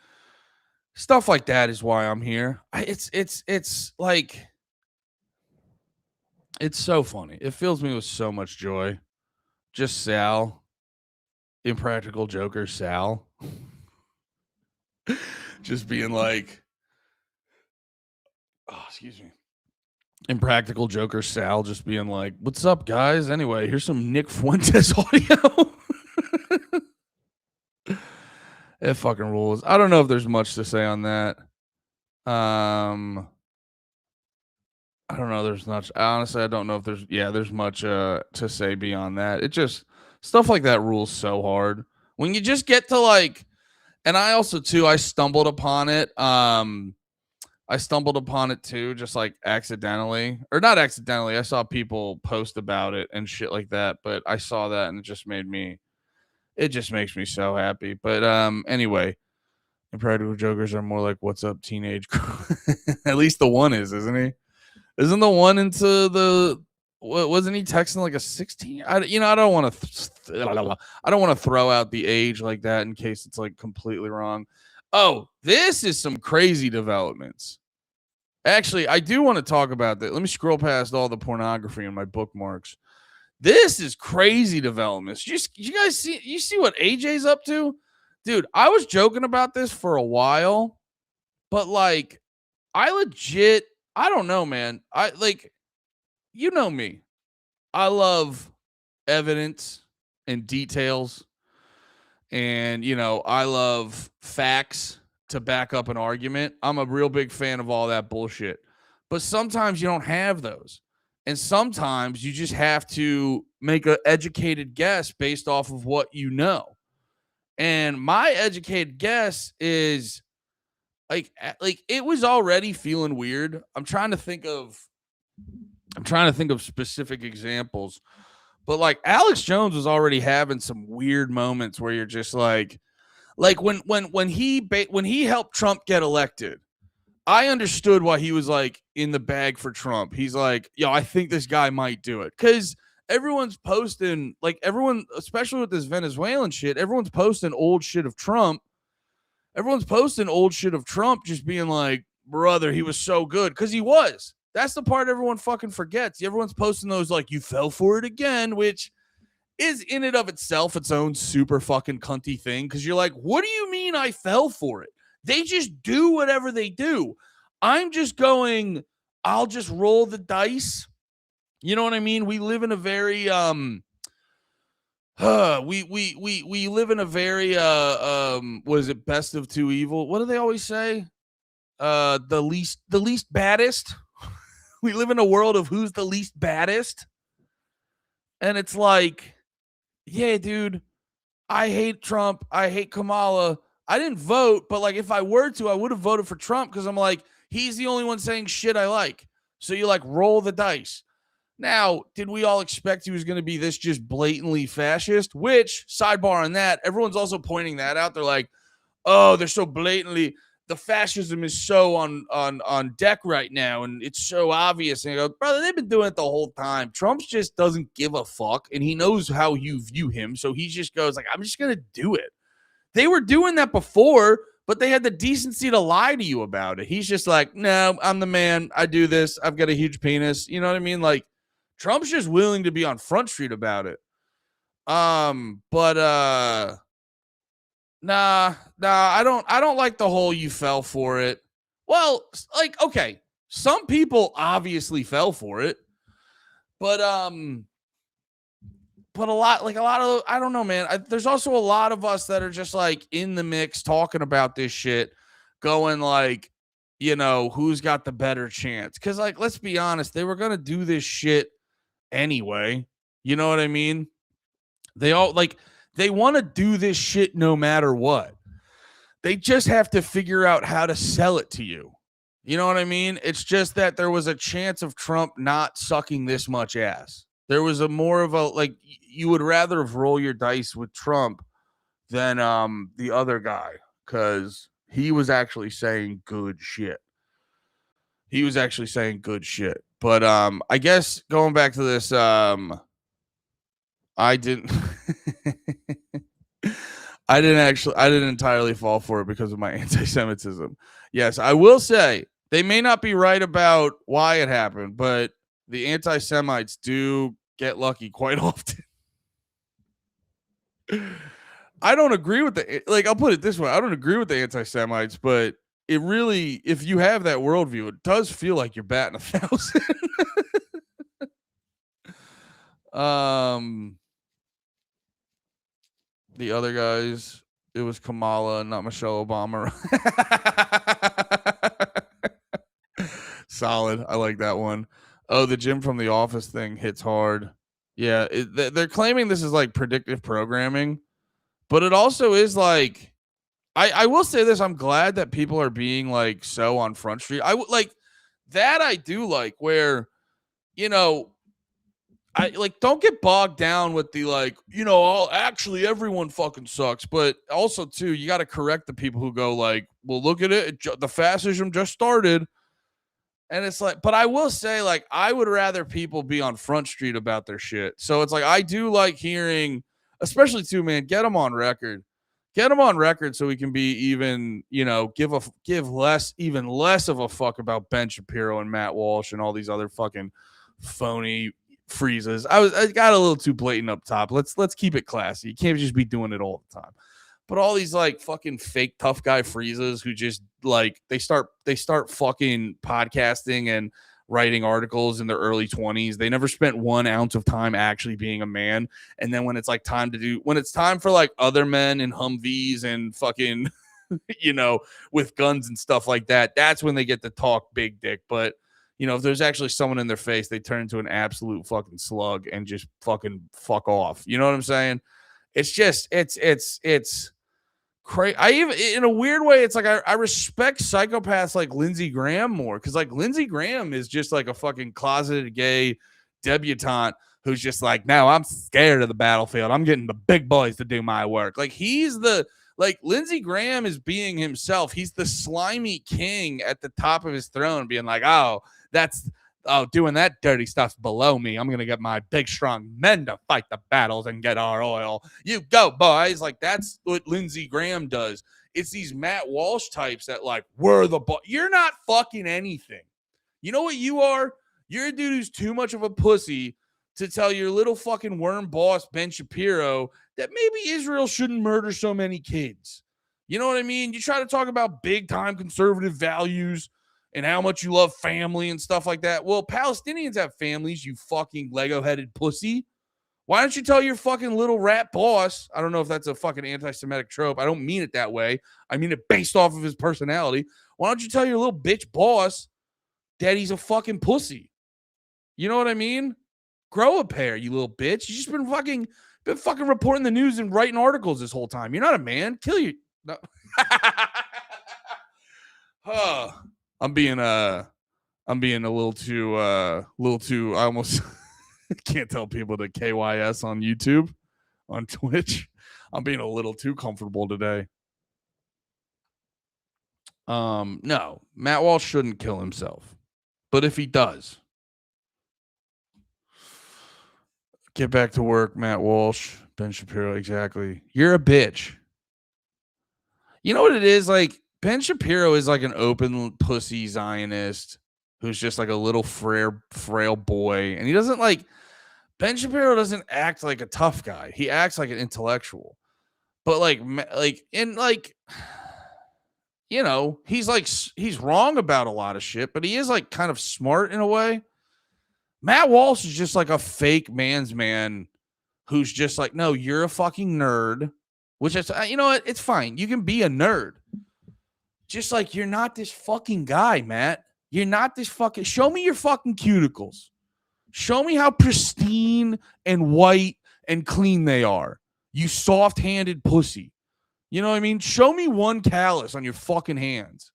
stuff like that is why I'm here. It's like, it's so funny. It fills me with so much joy. Just Sal, Impractical Joker Sal, just being like, oh, excuse me. Impractical Joker Sal just being like, what's up, guys? Anyway, here's some Nick Fuentes audio. It fucking rules. I don't know if there's much to say on that. I don't know. There's much. Honestly, I don't know if there's much to say beyond that. It just, stuff like that rules so hard. When you just get to like, and I also too, I stumbled upon it. Too, just like accidentally, or not accidentally. I saw people post about it and shit like that, but I saw that and it just makes me so happy. But anyway, Impractical Jokers are more like, what's up, teenage? At least the one is, isn't he? Isn't the one into the? Wasn't he texting like a 16? I don't want to throw out the age like that in case it's like completely wrong. Oh, this is some crazy developments. Actually, I do want to talk about that. Let me scroll past all the pornography in my bookmarks. This is crazy developments. You guys see what AJ's up to? Dude, I was joking about this for a while, but like, I don't know, man. I like, you know me. I love evidence and details, and I love facts to back up an argument. I'm a real big fan of all that bullshit. But sometimes you don't have those. And sometimes you just have to make an educated guess based off of what you know. And my educated guess is like it was already feeling weird. I'm trying to think of specific examples. But like Alex Jones was already having some weird moments where you're just like when he helped Trump get elected, I understood why he was like in the bag for Trump. He's like, yo, I think this guy might do it. Cause everyone's posting, like everyone, especially with this Venezuelan shit, everyone's posting old shit of Trump. Everyone's posting old shit of Trump just being like, brother, he was so good. Cause he was. That's the part everyone fucking forgets. Everyone's posting those like, you fell for it again, which is in and of itself its own super fucking cunty thing. Because you're like, what do you mean I fell for it? They just do whatever they do. I'm just going, I'll just roll the dice. You know what I mean? We live in a very we live in a very what is it, best of two evil? What do they always say? The least baddest. We live in a world of who's the least baddest. And it's like, yeah, dude, I hate Trump. I hate Kamala. I didn't vote, but like if I were to, I would have voted for Trump because I'm like, he's the only one saying shit I like. So you like roll the dice. Now, did we all expect he was going to be this just blatantly fascist? Which, sidebar on that, everyone's also pointing that out. They're like, oh, they're so blatantly, the fascism is so on deck right now, and it's so obvious. And I go, brother, they've been doing it the whole time. Trump just doesn't give a fuck, and he knows how you view him, so he just goes like, I'm just going to do it. They were doing that before, but they had the decency to lie to you about it. He's just like, no, I'm the man. I do this. I've got a huge penis. You know what I mean? Like, Trump's just willing to be on Front Street about it. But nah, I don't like the whole you fell for it. Well, like, okay, some people obviously fell for it, but a lot of, I don't know, man. There's also a lot of us that are just like in the mix talking about this shit, going like, you know, who's got the better chance? Because like, let's be honest, they were gonna do this shit anyway. You know what I mean? They all like, they want to do this shit no matter what. They just have to figure out how to sell it to you. You know what I mean? It's just that there was a chance of Trump not sucking this much ass. There was a more of a, like, you would rather have roll your dice with Trump than the other guy, because he was actually saying good shit. But I guess going back to this, I didn't I didn't entirely fall for it because of my anti-Semitism. Yes, I will say they may not be right about why it happened, but the anti-Semites do get lucky quite often. I don't agree with I'll put it this way. I don't agree with the anti-Semites, but it really, if you have that worldview, it does feel like you're batting 1,000. The other guys, it was Kamala, not Michelle Obama. Solid. I like that one. Oh, the Jim from The Office thing hits hard. Yeah, they're claiming this is like predictive programming, but it also is like, I will say this. I'm glad that people are being like so on Front Street. I would like that. I do like where, you know, I like, don't get bogged down with the like, you know, all actually everyone fucking sucks. But also too, you got to correct the people who go like, well, look at it. The fascism just started. And it's like, but I will say, like, I would rather people be on Front Street about their shit. So it's like, I do like hearing, especially too, man, get them on record. Get them on record so we can be even, you know, give even less of a fuck about Ben Shapiro and Matt Walsh and all these other fucking phony freezes. I got a little too blatant up top. Let's keep it classy. You can't just be doing it all the time. But all these like fucking fake tough guy freezes who just like they start fucking podcasting and writing articles in their early 20s. They never spent 1 ounce of time actually being a man. And then when it's time for like other men in Humvees and fucking, you know, with guns and stuff like that, that's when they get to talk big dick. But if there's actually someone in their face, they turn into an absolute fucking slug and just fucking fuck off. You know what I'm saying? It's just it's crazy. I even in a weird way, it's like I respect psychopaths like Lindsey Graham more because like Lindsey Graham is just like a fucking closeted gay debutante who's just like, no, I'm scared of the battlefield. I'm getting the big boys to do my work. Like Lindsey Graham is being himself. He's the slimy king at the top of his throne, being like, doing that dirty stuff's below me. I'm going to get my big, strong men to fight the battles and get our oil. You go, boys. Like, that's what Lindsey Graham does. It's these Matt Walsh types that, like, we're the boss. You're not fucking anything. You know what you are? You're a dude who's too much of a pussy to tell your little fucking worm boss, Ben Shapiro, that maybe Israel shouldn't murder so many kids. You know what I mean? You try to talk about big time conservative values and how much you love family and stuff like that. Well, Palestinians have families, you fucking Lego-headed pussy. Why don't you tell your fucking little rat boss? I don't know if that's a fucking anti-Semitic trope. I don't mean it that way. I mean it based off of his personality. Why don't you tell your little bitch boss that he's a fucking pussy? You know what I mean? Grow a pair, you little bitch. You just been fucking reporting the news and writing articles this whole time. You're not a man. Kill you. No. I'm being a little too I almost can't tell people to KYS on YouTube, on Twitch. I'm being a little too comfortable today. No, Matt Walsh shouldn't kill himself. But if he does, get back to work, Matt Walsh, Ben Shapiro, exactly. You're a bitch. You know what it is? Like, Ben Shapiro is like an open pussy Zionist who's just like a little frail boy. And he doesn't like, Ben Shapiro doesn't act like a tough guy. He acts like an intellectual. But he's wrong about a lot of shit, but he is like kind of smart in a way. Matt Walsh is just like a fake man's man who's just like, no, you're a fucking nerd, which is, you know what? It's fine. You can be a nerd. Just like, you're not this fucking guy, Matt. You're not this fucking, show me your fucking cuticles. Show me how pristine and white and clean they are. You soft-handed pussy. You know what I mean? Show me one callus on your fucking hands.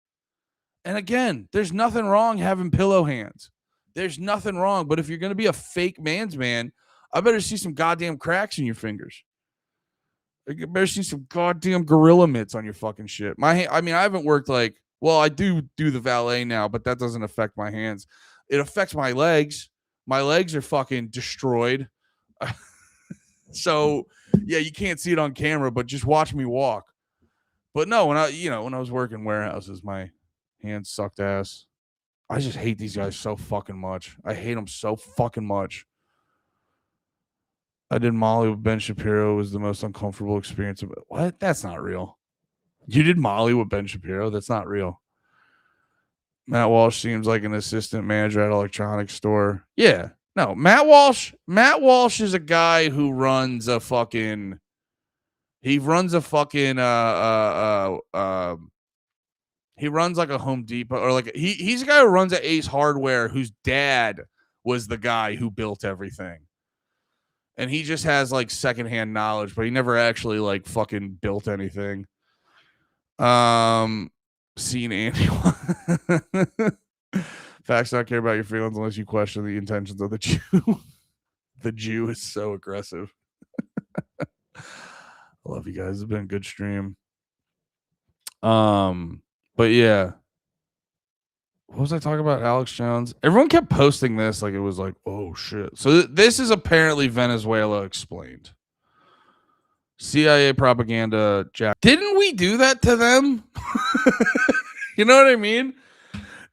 And again, there's nothing wrong having pillow hands. There's nothing wrong. But if you're going to be a fake man's man, I better see some goddamn cracks in your fingers. I better see some goddamn gorilla mitts on your fucking shit. I haven't worked I do the valet now, but that doesn't affect my hands. It affects my legs. My legs are fucking destroyed. So, yeah, you can't see it on camera, but just watch me walk. But no, when I was working warehouses, my hands sucked ass. I just hate these guys so fucking much. I hate them so fucking much. I did Molly with Ben Shapiro. It was the most uncomfortable experience. What? That's not real. You did Molly with Ben Shapiro? That's not real. Matt Walsh seems like an assistant manager at an electronics store. Yeah. No, Matt Walsh is a guy who runs a fucking he runs like a Home Depot, or like he's a guy who runs at Ace Hardware whose dad was the guy who built everything. And he just has like secondhand knowledge, but he never actually like fucking built anything. Seen Andy. Facts don't care about your feelings unless you question the intentions of the Jew. The Jew is so aggressive. I love you guys. It's been a good stream. But yeah. What was I talking about? Alex Jones. Everyone kept posting this like it was like, oh shit. So this is apparently Venezuela explained. CIA propaganda. Jack. Didn't we do that to them? You know what I mean?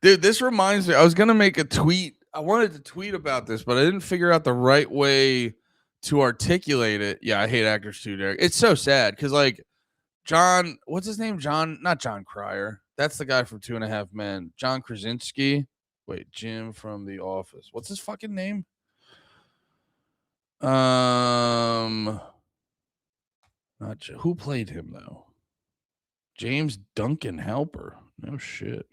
Dude, this reminds me. I was going to make a tweet. I wanted to tweet about this, but I didn't figure out the right way to articulate it. Yeah, I hate actors too, Derek. It's so sad because, like, John, what's his name? Not John Cryer. That's the guy from 2.5 Men. John Krasinski. Wait, Jim from The Office. What's his fucking name? Who played him though? James Duncan Halper. No shit.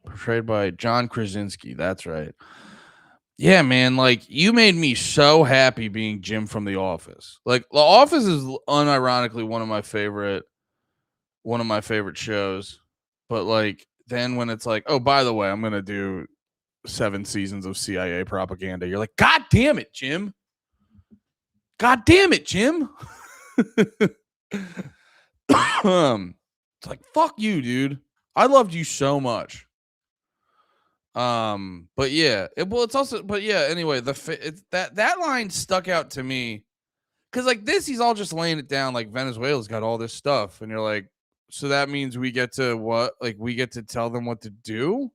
Portrayed by John Krasinski. That's right. Yeah, man. Like, you made me so happy being Jim from The Office. Like, The Office is unironically one of my favorite shows. But like, then when it's like, oh, by the way, I'm gonna do 7 seasons of CIA propaganda, you're like, God damn it, Jim. God damn it, Jim. It's like, fuck you, dude. I loved you so much. But yeah, it's also, but yeah, anyway, that line stuck out to me because like this, he's all just laying it down. Like Venezuela's got all this stuff, and you're like, so that means we get to what? Like we get to tell them what to do.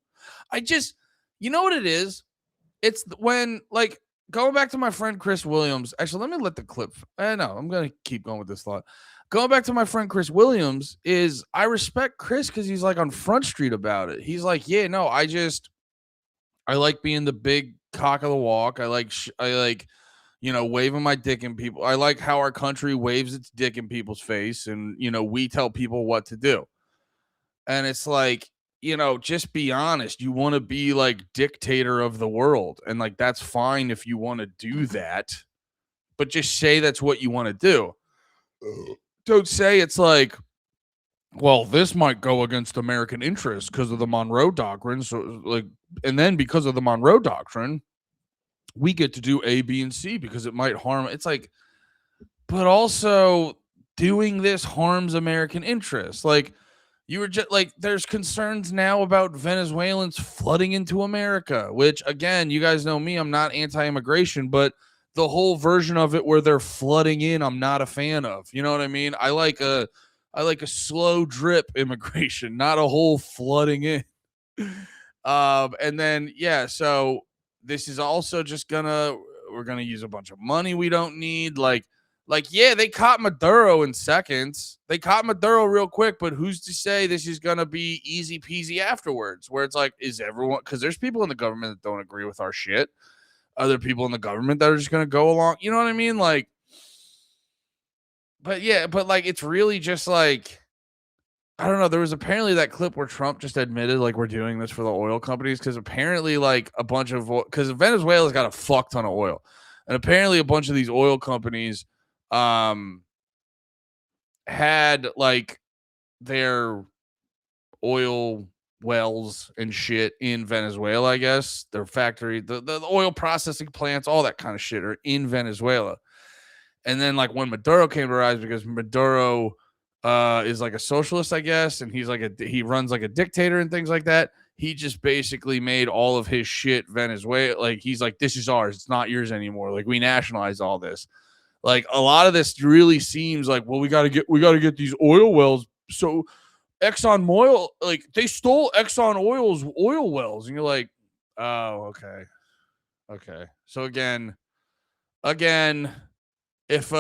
You know what it is? It's when like going back to my friend Chris Williams. Actually, let me let the clip. No, I'm gonna keep going with this thought. Going back to my friend Chris Williams is I respect Chris because he's like on Front Street about it. He's like, yeah, no, I like being the big cock of the walk. I like waving my dick in people. I like how our country waves its dick in people's face, and we tell people what to do. And it's like, just be honest. You want to be like dictator of the world, and like that's fine if you want to do that, but just say that's what you want to do. Don't say it's like, well, this might go against American interests because of the Monroe Doctrine. So, like, and then because of the Monroe Doctrine, we get to do A, B, and C because it might harm. It's like, but also doing this harms American interests. Like, you were just like, there's concerns now about Venezuelans flooding into America, which, again, you guys know me, I'm not anti-immigration, but the whole version of it where they're flooding in, I'm not a fan of. You know what I mean? I like a slow drip immigration, not a whole flooding in. And then, yeah, so this is also just we're gonna use a bunch of money we don't need. Like, yeah, they caught Maduro in seconds. They caught Maduro real quick, but who's to say this is gonna be easy peasy afterwards? Where it's like, is everyone? Because there's people in the government that don't agree with our shit. Other people in the government that are just gonna go along. You know what I mean? Like, but yeah, but like, it's really just like, I don't know. There was apparently that clip where Trump just admitted, like, we're doing this for the oil companies because apparently, like, a bunch of because Venezuela's got a fuck ton of oil, and apparently a bunch of these oil companies, had like their oil wells and shit in Venezuela. I guess their factory, the oil processing plants, all that kind of shit are in Venezuela. And then like when Maduro came to rise, because Maduro is like a socialist, I guess, and he runs like a dictator and things like that. He just basically made all of his shit Venezuela. Like he's like, this is ours. It's not yours anymore. Like we nationalized all this. Like a lot of this really seems like, well, we got to get these oil wells. So Exxon Mobil, like they stole Exxon Oil's oil wells, and you're like, oh, okay. So again, if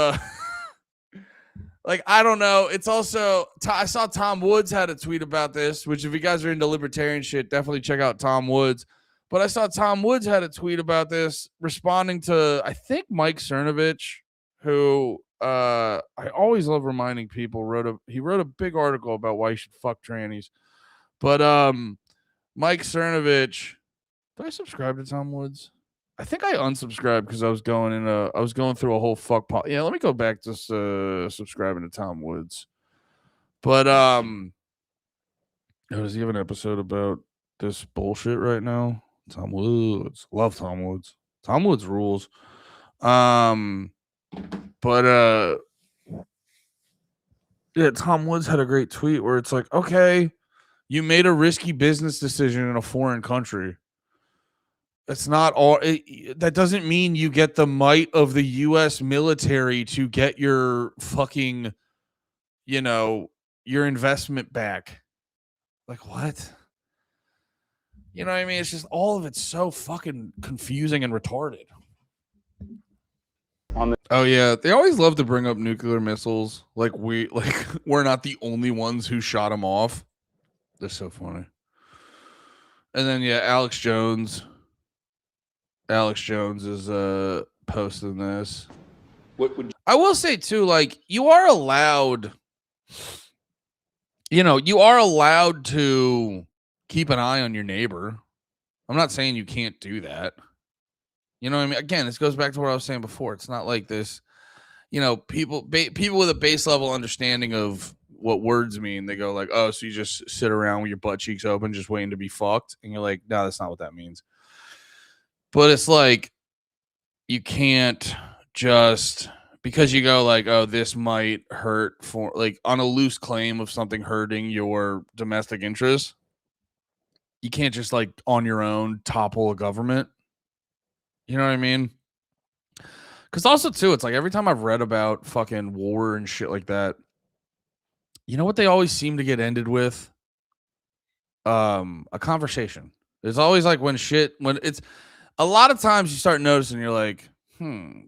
like, I don't know. It's also, I saw Tom Woods had a tweet about this, which if you guys are into libertarian shit, definitely check out Tom Woods. But I saw Tom Woods had a tweet about this, responding to, I think, Mike Cernovich, who I always love reminding people, he wrote a big article about why you should fuck trannies. But Mike Cernovich, did I subscribe to Tom Woods? I think I unsubscribed because I was going through a whole fuck pot. Yeah, let me go back to subscribing to Tom Woods. But does he have an episode about this bullshit right now? Tom Woods. Love Tom Woods. Tom Woods rules. But yeah, Tom Woods had a great tweet where it's like, okay, you made a risky business decision in a foreign country. It's not all. That doesn't mean you get the might of the U.S. military to get your fucking, your investment back. Like what? You know what I mean? It's just all of it's so fucking confusing and retarded. Oh yeah, they always love to bring up nuclear missiles. Like we're not the only ones who shot them off. They're so funny. And then yeah, Alex Jones is posting this. I will say too, like you are allowed to keep an eye on your neighbor. I'm not saying you can't do that. You know what I mean? Again, this goes back to what I was saying before. It's not like this, people with a base level understanding of what words mean. They go like, oh, so you just sit around with your butt cheeks open, just waiting to be fucked. And you're like, no, that's not what that means. But it's like, you can't just, because you go like, oh, this might hurt for like on a loose claim of something hurting your domestic interests. You can't just like on your own topple a government. You know what I mean? Because also too, it's like every time I've read about fucking war and shit like that, you know what they always seem to get ended with? A conversation. There's always like when it's a lot of times you start noticing you're like,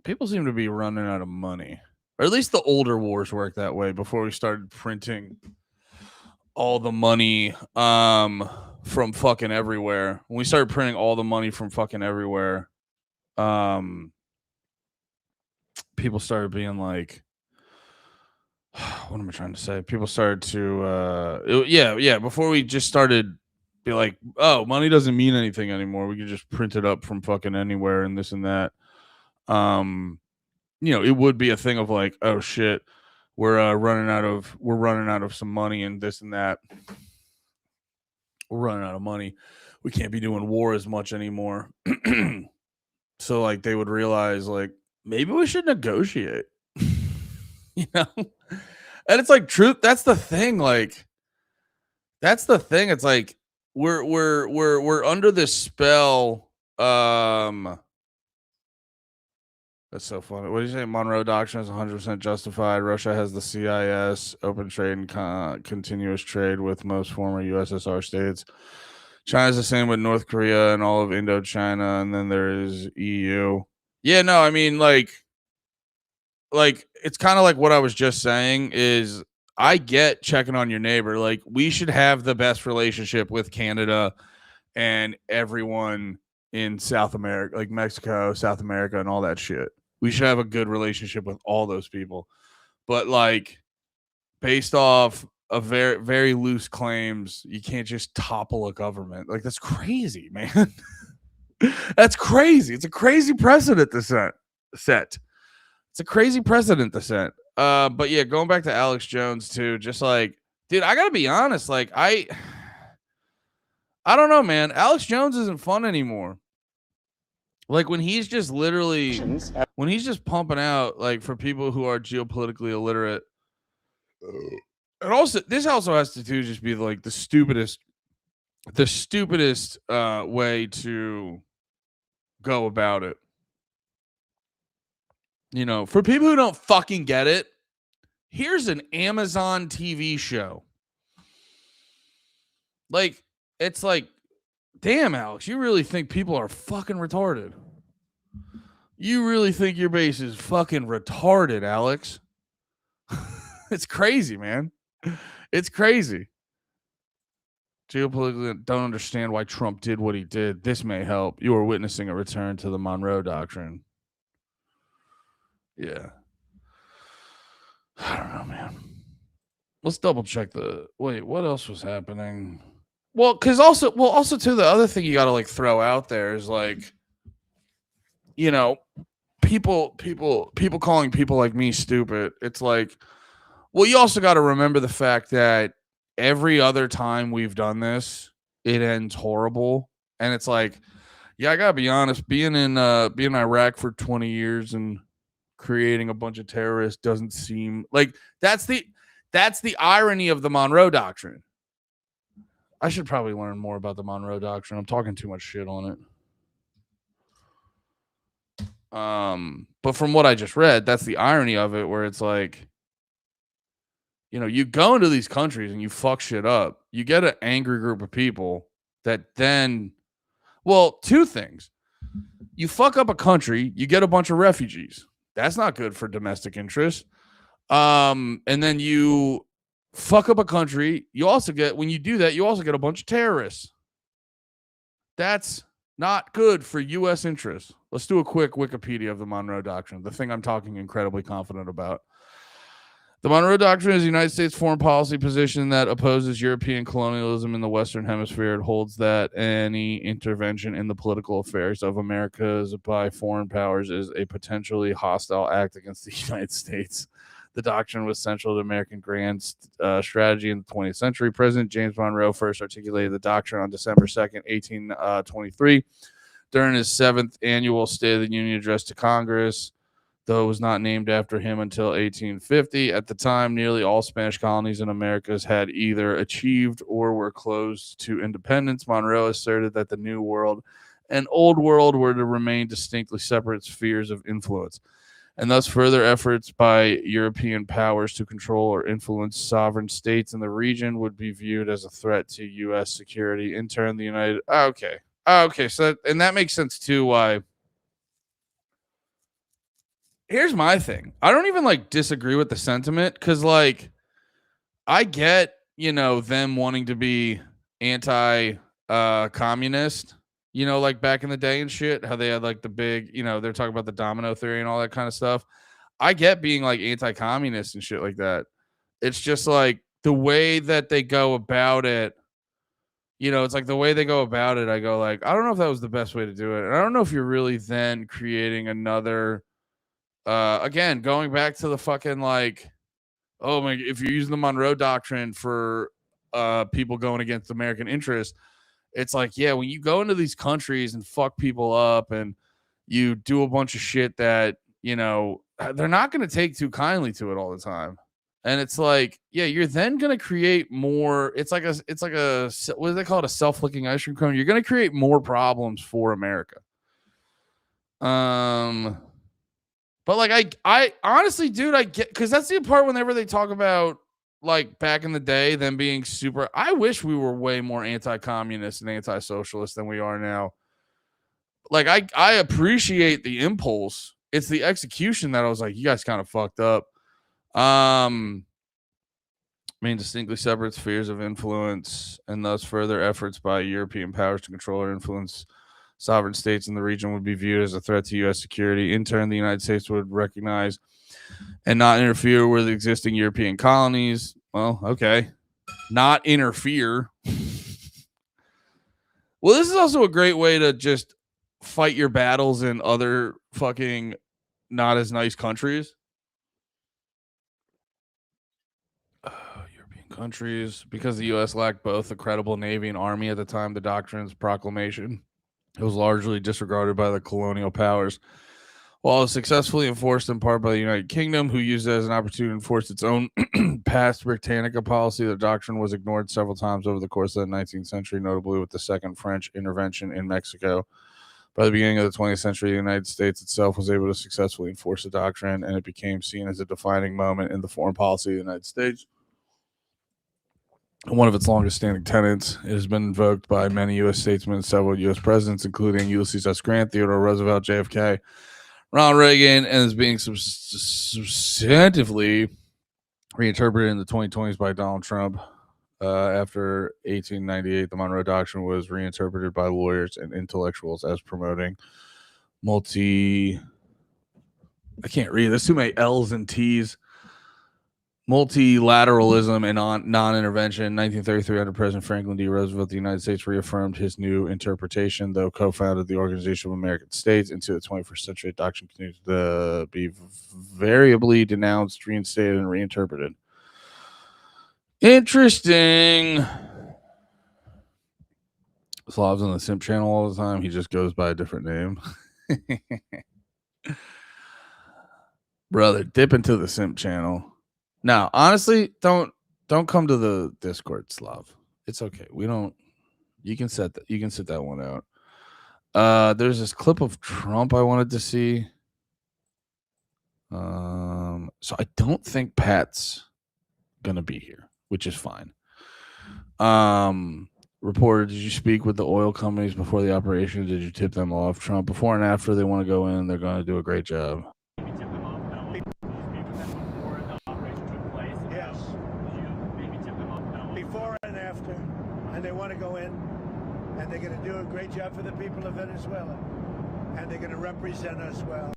people seem to be running out of money. Or at least the older wars worked that way before we started printing all the money from fucking everywhere. When we started printing all the money from fucking everywhere, people started being like, what am I trying to say? People started to before we just started be like, oh, money doesn't mean anything anymore. We can just print it up from fucking anywhere and this and that. It would be a thing of like, oh shit, we're running out of some money and this and that. We're running out of money. We can't be doing war as much anymore. So like they would realize like maybe we should negotiate. And it's like truth. That's the thing. Like that's the thing. It's like we're under this spell. That's so funny. What do you say? Monroe Doctrine is 100% justified. Russia has the CIS, open trade and continuous trade with most former USSR states. China's the same with North Korea and all of Indochina, and then there is EU. Yeah, no, I mean, like it's kind of like what I was just saying is I get checking on your neighbor. Like we should have the best relationship with Canada and everyone in South America, like Mexico, South America, and all that shit. We should have a good relationship with all those people. But like based off of very, very loose claims, you can't just topple a government. Like that's crazy, man. That's crazy. It's a crazy precedent to set. It's a crazy precedent to set. But yeah, going back to Alex Jones too, just like, dude, I gotta be honest. Like, I don't know, man. Alex Jones isn't fun anymore. Like when he's just literally when he's just pumping out, like for people who are geopolitically illiterate. And also this also has to just be like the stupidest way to go about it. For people who don't fucking get it, here's an Amazon TV show. Like, it's like, damn, Alex, you really think people are fucking retarded? You really think your base is fucking retarded, Alex? It's crazy, man. It's crazy. Geopolitically, don't understand why Trump did what he did. This may help. You are witnessing a return to the Monroe Doctrine. Yeah. I don't know, man. Let's double check wait, what else was happening? Well, also too, the other thing you got to like throw out there is like, people calling people like me stupid. It's like, well, you also got to remember the fact that every other time we've done this, it ends horrible. And it's like, yeah, I gotta be honest, being in Iraq for 20 years and creating a bunch of terrorists doesn't seem like that's the irony of the Monroe Doctrine. I should probably learn more about the Monroe Doctrine. I'm talking too much shit on it. But from what I just read, that's the irony of it, where it's like, you go into these countries and you fuck shit up. You get an angry group of people that then, well, two things. You fuck up a country, you get a bunch of refugees. That's not good for domestic interests. And then you fuck up a country. When you do that, you also get a bunch of terrorists. That's not good for U.S. interests. Let's do a quick Wikipedia of the Monroe Doctrine, the thing I'm talking incredibly confident about. The Monroe Doctrine is a United States foreign policy position that opposes European colonialism in the Western Hemisphere. It holds that any intervention in the political affairs of Americas by foreign powers is a potentially hostile act against the United States. The doctrine was central to American grand strategy in the 20th century. President James Monroe first articulated the doctrine on December 2nd, 1823, during his 7th annual State of the Union address to Congress, though it was not named after him until 1850. At the time, nearly all Spanish colonies in Americas had either achieved or were close to independence. Monroe asserted that the New World and Old World were to remain distinctly separate spheres of influence, and thus further efforts by European powers to control or influence sovereign states in the region would be viewed as a threat to U.S. security. In turn, the United... Okay, so and that makes sense too, why... Here's my thing. I don't even like disagree with the sentiment because like I get, them wanting to be anti communist, like back in the day and shit, how they had like the big, they're talking about the domino theory and all that kind of stuff. I get being like anti-communist and shit like that. It's just like the way that they go about it, it's like the way they go about it. I go like, I don't know if that was the best way to do it. And I don't know if you're really then creating another again, going back to the fucking like, oh my, if you're using the Monroe Doctrine for people going against American interests, it's like, yeah, when you go into these countries and fuck people up and you do a bunch of shit that, they're not going to take too kindly to it all the time. And it's like, yeah, you're then going to create more. It's like a, what do they call it? A self-licking ice cream cone. You're going to create more problems for America. But like I honestly, dude, I get, because that's the part whenever they talk about like back in the day, them being super. I wish we were way more anti-communist and anti-socialist than we are now. Like I appreciate the impulse. It's the execution that I was like, you guys kind of fucked up. Distinctly separate spheres of influence, and thus further efforts by European powers to control or influence sovereign states in the region would be viewed as a threat to U.S. security. In turn, the United States would recognize and not interfere with existing European colonies. Well, okay. Not interfere. Well, this is also a great way to just fight your battles in other fucking not as nice countries. European countries, because the U.S. lacked both a credible navy and army at the time of the doctrine's proclamation. It was largely disregarded by the colonial powers. While it was successfully enforced in part by the United Kingdom, who used it as an opportunity to enforce its own past Britannica policy, the doctrine was ignored several times over the course of the 19th century, notably with the Second French intervention in Mexico. By the beginning of the 20th century, the United States itself was able to successfully enforce the doctrine, and it became seen as a defining moment in the foreign policy of the United States. One of its longest standing tenets, it has been invoked by many U.S. statesmen and several U.S. presidents, including Ulysses S. Grant, Theodore Roosevelt, JFK, Ronald Reagan, and is being substantively reinterpreted in the 2020s by Donald Trump. After 1898, the Monroe Doctrine was reinterpreted by lawyers and intellectuals as promoting I can't read. There's too many L's and T's. Multilateralism and non-intervention. In 1933, under President Franklin D. Roosevelt, the United States reaffirmed his new interpretation, though co-founded the Organization of American States. Into the 21st century, the doctrine continues to be variably denounced, reinstated, and reinterpreted. Interesting. Slav's on the Simp channel all the time. He just goes by a different name. Brother, dip into the Simp channel. Now, honestly, don't come to the Discord, Slav. It's okay. We don't. You can sit that one out. There's this clip of Trump I wanted to see. So I don't think Pat's gonna be here, which is fine. Reporter, did you speak with the oil companies before the operation? Did you tip them off? Trump, before and after they want to go in, they're going to do a great job. And they're going to do a great job for the people of Venezuela. And they're going to represent us well.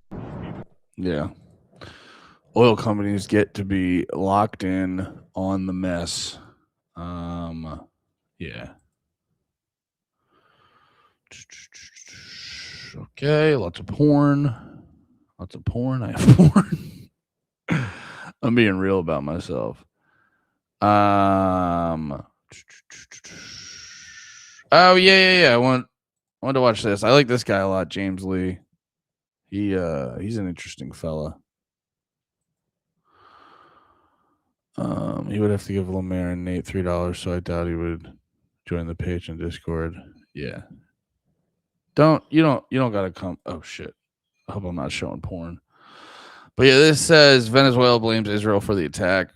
Yeah. oil companies get to be locked in on the mess. Yeah. Okay, lots of porn. Lots of porn. I have porn. I'm being real about myself. Oh yeah. I want to watch this. I like this guy a lot, James Lee. He's an interesting fella. He would have to give Lemaire and Nate $3, so I doubt he would join the page in Discord. Yeah. You don't gotta come. Oh shit. I hope I'm not showing porn. But yeah, this says Venezuela blames Israel for the attack.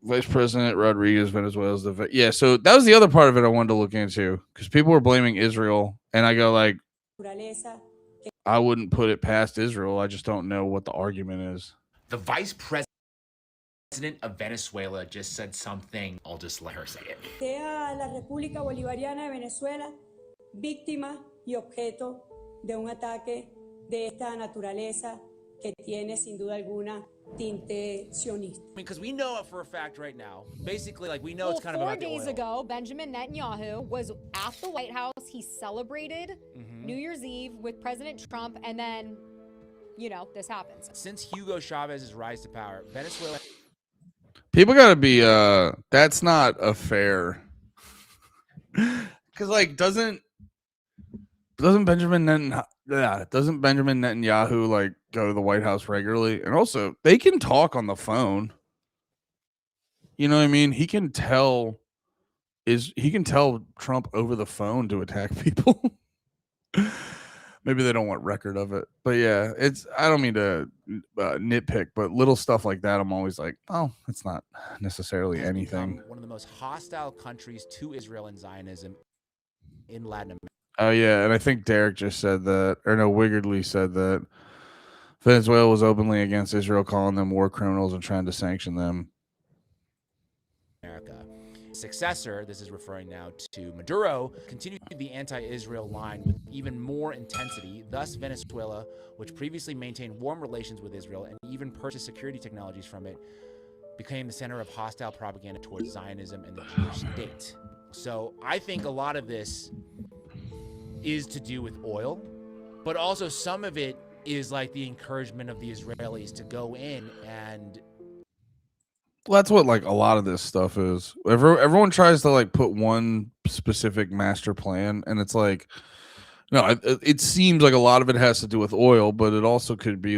Vice President Rodriguez, Venezuela's yeah. So that was the other part of it I wanted to look into because people were blaming Israel, and I go like, I wouldn't put it past Israel. I just don't know what the argument is. The vice president of Venezuela just said something. I'll just let her say it. Sea la República Bolivariana de Venezuela víctima y objeto de un ataque de esta naturaleza que tiene sin duda alguna tinte sionista. Because we know it for a fact right now. Basically, like we know it's kind of about the oil. 4 days ago, Benjamin Netanyahu was at the White House. He celebrated New Year's Eve with President Trump, and then, this happens. Since Hugo Chavez's rise to power, Venezuela. People gotta be. That's not a fair. Because doesn't Benjamin Netanyahu like go to the White House regularly? And also, they can talk on the phone. You know what I mean? He can tell Trump over the phone to attack people. Maybe they don't want record of it, but yeah, I don't mean to nitpick, but little stuff like that, I'm always like, oh, it's not necessarily anything. One of the most hostile countries to Israel and Zionism in Latin America. Oh yeah, and I think Derek just said that, or no, Wigardly said that Venezuela was openly against Israel, calling them war criminals and trying to sanction them. America. Successor, this is referring now to Maduro, continued the anti-Israel line with even more intensity. Thus, Venezuela, which previously maintained warm relations with Israel and even purchased security technologies from it, became the center of hostile propaganda towards Zionism and the Jewish state. So I think a lot of this is to do with oil, but also some of it is like the encouragement of the Israelis to go in and... Well, that's what a lot of this stuff is. Everyone tries to put one specific master plan, and it's like, no, it seems like a lot of it has to do with oil, but it also could be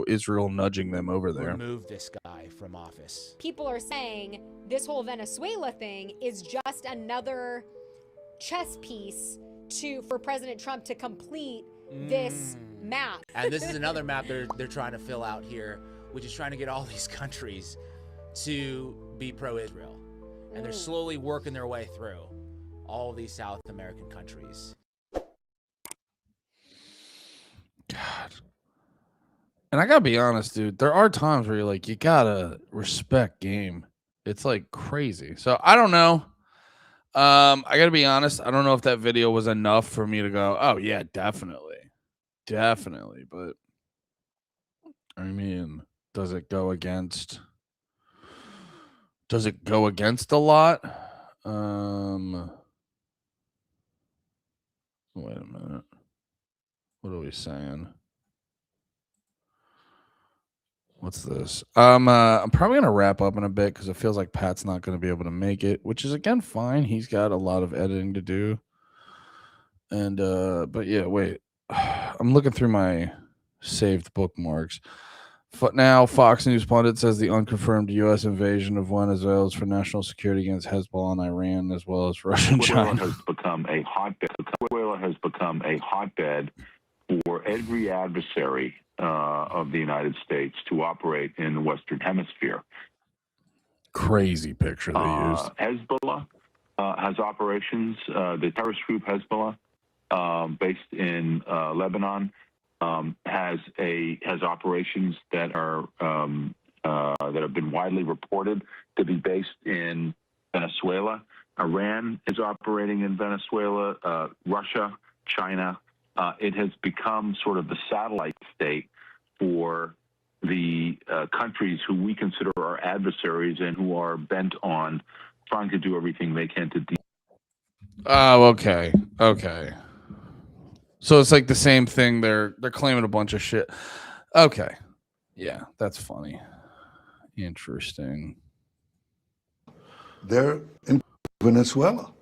Israel nudging them over there. Remove this guy from office. People are saying this whole Venezuela thing is just another chess piece for President Trump to complete this map. And this is another map they're trying to fill out here, which is trying to get all these countries to be pro-Israel. And they're slowly working their way through all of these South American countries. God. And I gotta be honest, dude, there are times where you're like, you gotta respect game. It's crazy. So I don't know. I gotta be honest, I don't know if that video was enough for me to go, oh yeah, definitely. But I mean, does it go against a lot? Wait a minute. What are we saying? What's this? I'm probably gonna wrap up in a bit because it feels like Pat's not gonna be able to make it, which is again fine. He's got a lot of editing to do. And but yeah, wait. I'm looking through my saved bookmarks. Now, Fox News pundit says the unconfirmed U.S. invasion of Venezuela is for national security against Hezbollah and Iran, as well as Russia and China. Venezuela has become a hotbed for every adversary of the United States to operate in the Western Hemisphere. Crazy picture they used. Hezbollah has operations. The terrorist group Hezbollah, based in Lebanon, has operations that have been widely reported to be based in Venezuela. Iran is operating in Venezuela. Russia, China. It has become sort of the satellite state for the countries who we consider our adversaries and who are bent on trying to do everything they can to. Oh, okay. Okay. So it's like the same thing. They're claiming a bunch of shit. Okay. Yeah, that's funny. Interesting. They're in Venezuela.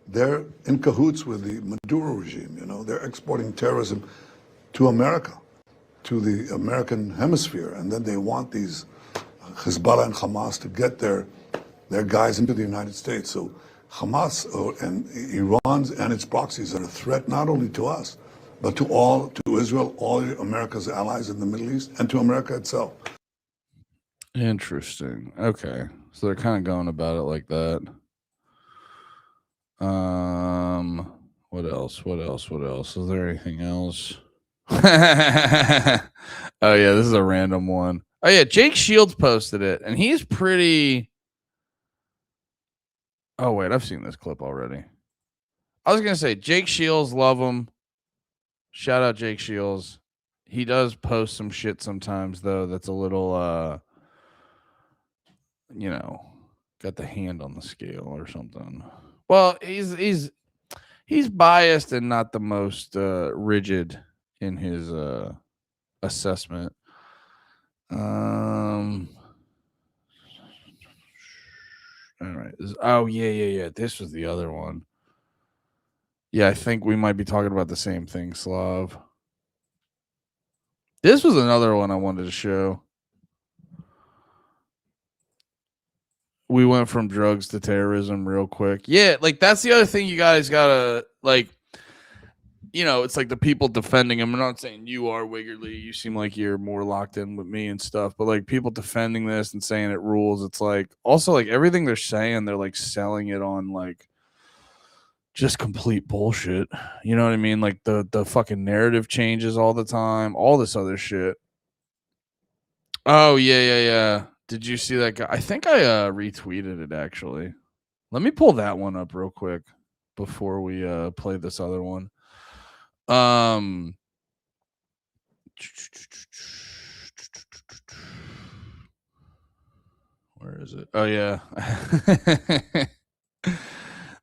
They're in cahoots with the Maduro regime. You know, they're exporting terrorism to America, to the American hemisphere, and then they want these Hezbollah and Hamas to get their guys into the United States. So Hamas and Iran's and its proxies are a threat not only to us, but to Israel, all America's allies in the Middle East, and to America itself. Interesting. Okay. So they're kind of going about it like that. What else? Is there anything else? Oh yeah, this is a random one. Oh yeah, Jake Shields posted it, and he's pretty. Oh wait, I've seen this clip already. I was gonna say Jake Shields, love him. Shout out Jake Shields. He does post some shit sometimes though that's a little got the hand on the scale or something. Well, he's biased and not the most rigid in his assessment. All right. Oh yeah. This was the other one. Yeah, I think we might be talking about the same thing, Slav. This was another one I wanted to show. We went from drugs to terrorism real quick. Yeah, like that's the other thing you guys gotta like. It's like the people defending him. I'm not saying you are, Wiggerly. You seem like you're more locked in with me and stuff. But like people defending this and saying it rules. It's like also like everything they're saying, they're like selling it on like just complete bullshit. You know what I mean? Like the fucking narrative changes all the time. All this other shit. Oh yeah. Did you see that guy? I think I retweeted it actually. Let me pull that one up real quick before we play this other one. Where is it? Oh yeah.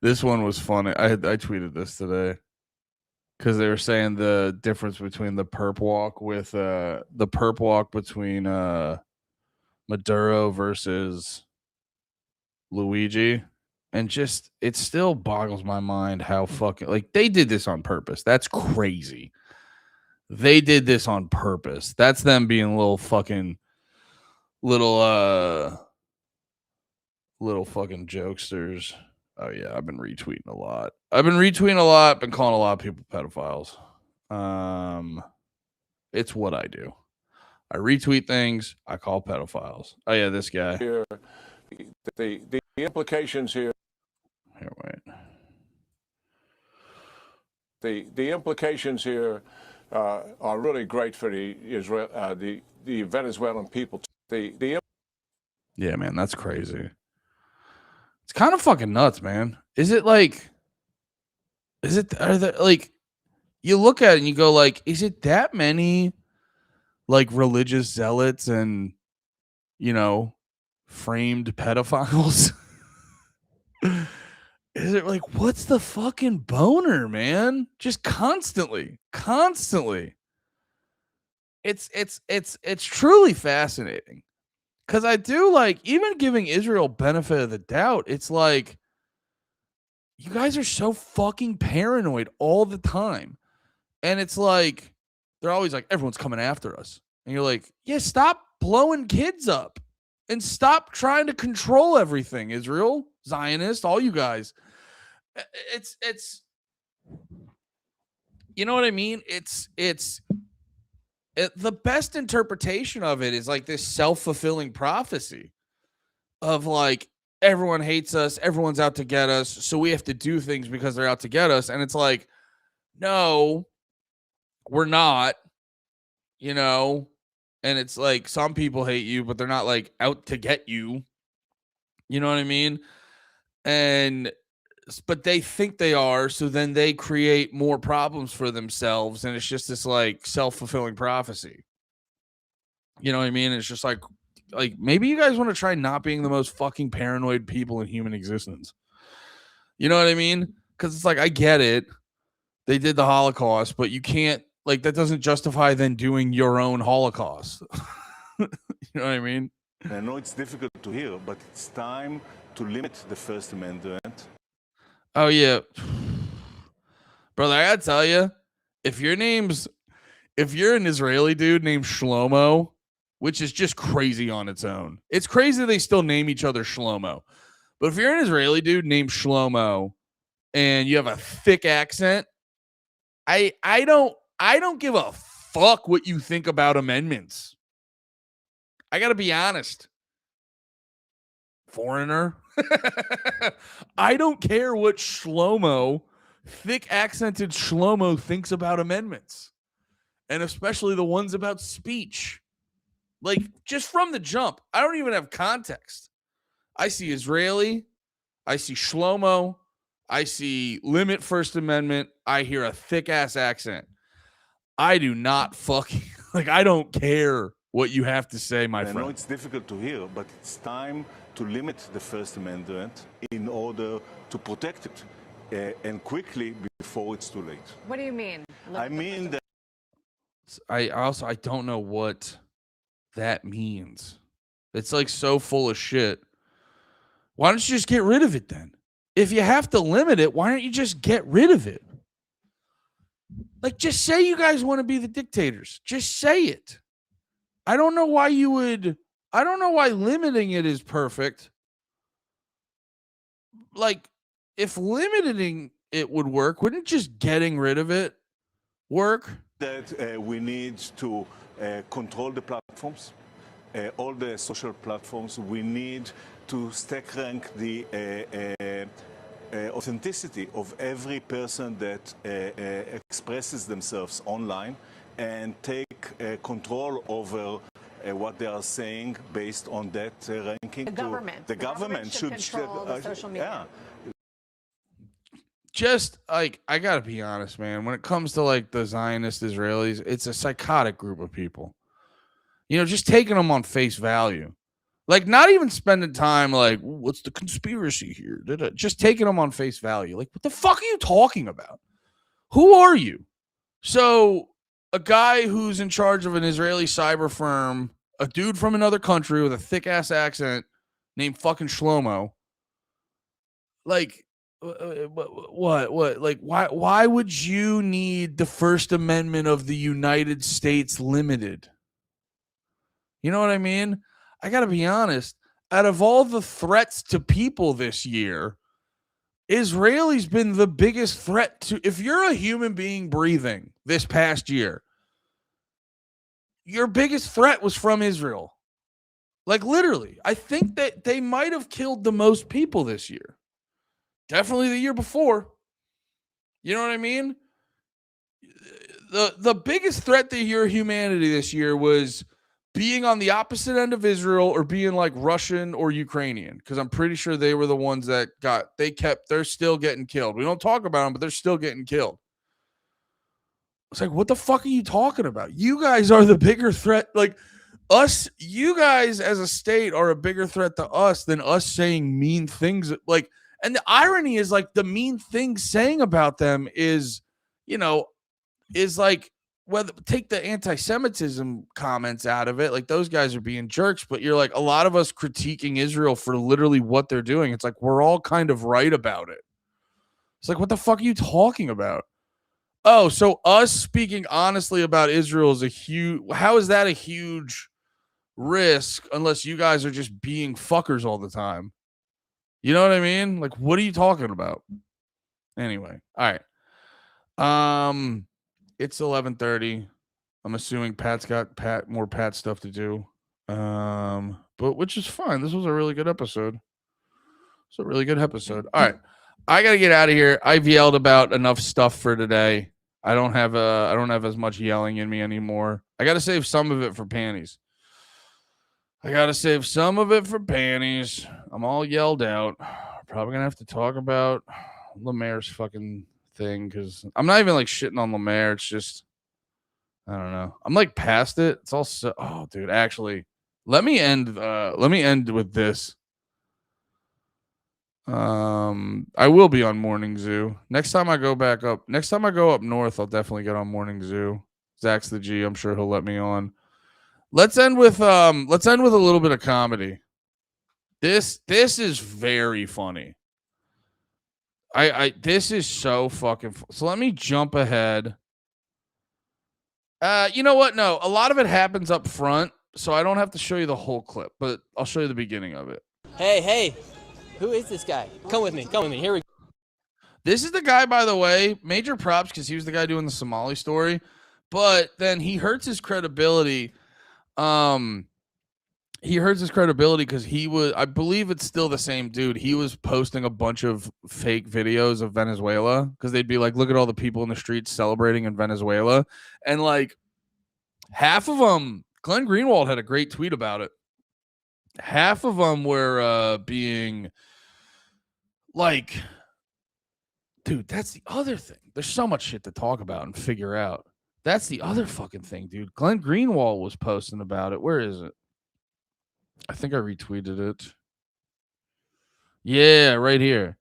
This one was funny. I tweeted this today because they were saying the difference between the perp walk between Maduro versus Luigi. And just it still boggles my mind how fucking like they did this on purpose. That's crazy. They did this on purpose. That's them being little fucking little fucking jokesters. Oh yeah, I've been retweeting a lot. Been calling a lot of people pedophiles. It's what I do. I retweet things, I call pedophiles. Oh yeah, this guy. Here, the implications here. Here, wait. The implications here are really great for the Venezuelan people. Yeah, man, that's crazy. It's kind of fucking nuts, man. Are there like you look at it and you go like, is it that many like religious zealots and framed pedophiles? Is it like what's the fucking boner, man? Just constantly. It's truly fascinating. Cause I do like even giving Israel benefit of the doubt, it's like you guys are so fucking paranoid all the time. And it's like they're always like, everyone's coming after us. And you're like, yeah, stop blowing kids up and stop trying to control everything, Israel, Zionist, all you guys. It's you know what I mean? The best interpretation of it is like this self-fulfilling prophecy of like everyone hates us, everyone's out to get us, so we have to do things because they're out to get us. And it's like, no, we're not, and it's like some people hate you, but they're not like out to get you. You know what I mean? But they think they are, so then they create more problems for themselves, and it's just this like self-fulfilling prophecy. You know what I mean? It's just like maybe you guys want to try not being the most fucking paranoid people in human existence. You know what I mean? Because it's like, I get it. They did the Holocaust, but you can't, like, that doesn't justify then doing your own Holocaust. You know what I mean? I know it's difficult to hear, but it's time to limit the First Amendment. Oh, yeah. Brother, I gotta tell you, if you're an Israeli dude named Shlomo, which is just crazy on its own. It's crazy they still name each other Shlomo. But if you're an Israeli dude named Shlomo and you have a thick accent, I don't give a fuck what you think about amendments. I got to be honest. Foreigner. I don't care what Shlomo, thick accented Shlomo, thinks about amendments. And especially the ones about speech. Like, just from the jump, I don't even have context. I see Israeli, I see Shlomo, I see limit First Amendment, I hear a thick ass accent. I do not fucking, like, I don't care what you have to say, my friend. I know it's difficult to hear, but it's time to limit the First Amendment in order to protect it, and quickly before it's too late. What do you mean? I mean that I don't know what that means. It's like so full of shit. Why don't you just get rid of it then? If you have to limit it, why don't you just get rid of it? Like, just say you guys want to be the dictators. Just say it. I don't know why limiting it is perfect. Like, if limiting it would work, wouldn't just getting rid of it work? that we need to control the platforms, all the social platforms. We need to stack rank the authenticity of every person that expresses themselves online and take control over what they are saying based on that ranking. The government should control the social media. Yeah. Just like, I gotta be honest, man, when it comes to like the Zionist Israelis, it's a psychotic group of people. You know, just taking them on face value. Like, not even spending time like, what's the conspiracy here? Just taking them on face value. Like, what the fuck are you talking about? Who are you? So, a guy who's in charge of an Israeli cyber firm, a dude from another country with a thick ass accent named fucking Shlomo. Like, what? Like, why would you need the First Amendment of the United States limited? You know what I mean? I got to be honest. Out of all the threats to people this year, Israeli's been the biggest threat to, if you're a human being breathing this past year, your biggest threat was from Israel. Like, literally, I think that they might have killed the most people this year. Definitely the year before. You know what I mean? The biggest threat to your humanity this year was being on the opposite end of Israel or being like Russian or Ukrainian, because I'm pretty sure they were the ones that they're still getting killed. We don't talk about them, but they're still getting killed. It's like, what the fuck are you talking about? You guys are the bigger threat. Like, us, you guys as a state are a bigger threat to us than us saying mean things. Like, and the irony is, like, the mean things saying about them is, you know, is like, whether take the anti-Semitism comments out of it, like, those guys are being jerks, but you're like, a lot of us critiquing Israel for literally what they're doing. It's like, we're all kind of right about it. It's like, what the fuck are you talking about? Oh, so us speaking honestly about Israel is how is that a huge risk unless you guys are just being fuckers all the time? You know what I mean? Like, what are you talking about? Anyway, all right. It's 11:30. I'm assuming Pat's got more Pat stuff to do. But which is fine. This was a really good episode. It's a really good episode. All right. I gotta get out of here. I've yelled about enough stuff for today. I don't have as much yelling in me anymore. I gotta save some of it for panties. I'm all yelled out. Probably gonna have to talk about Lemaire's fucking thing, because I'm not even like shitting on Lemaire. It's just, I don't know. I'm like past it. It's all so. Oh, dude. Actually, let me end. Let me end with this. I will be on Morning Zoo next time I go back up. Next time I go up north, I'll definitely get on Morning Zoo. Zach's the G. I'm sure he'll let me on. Let's end with a little bit of comedy. This is very funny. This is so fucking. So let me jump ahead. You know what? No, a lot of it happens up front, so I don't have to show you the whole clip, but I'll show you the beginning of it. Hey, who is this guy? Come with me. Here we go. This is the guy, by the way, major props because he was the guy doing the Somali story, but then he hurts his credibility. He hurts his credibility because he was, I believe it's still the same dude. He was posting a bunch of fake videos of Venezuela because they'd be like, look at all the people in the streets celebrating in Venezuela. And like half of them, Glenn Greenwald had a great tweet about it. Half of them were being like, dude, that's the other thing. There's so much shit to talk about and figure out. That's the other fucking thing, dude. Glenn Greenwald was posting about it. Where is it? I think I retweeted it. Yeah, right here.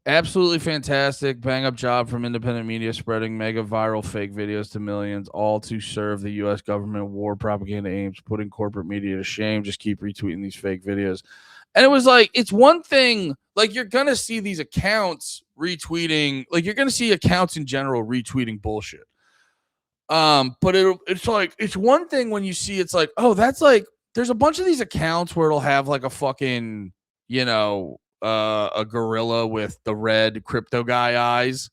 Absolutely fantastic. Bang up job from independent media spreading mega viral fake videos to millions, all to serve the U.S. government war propaganda aims, putting corporate media to shame. Just keep retweeting these fake videos. And it was like, it's one thing, like you're going to see these accounts retweeting, like you're going to see accounts in general retweeting bullshit. But it's like, it's one thing when you see, it's like, oh, that's like, there's a bunch of these accounts where it'll have like a fucking, you know, a gorilla with the red crypto guy eyes.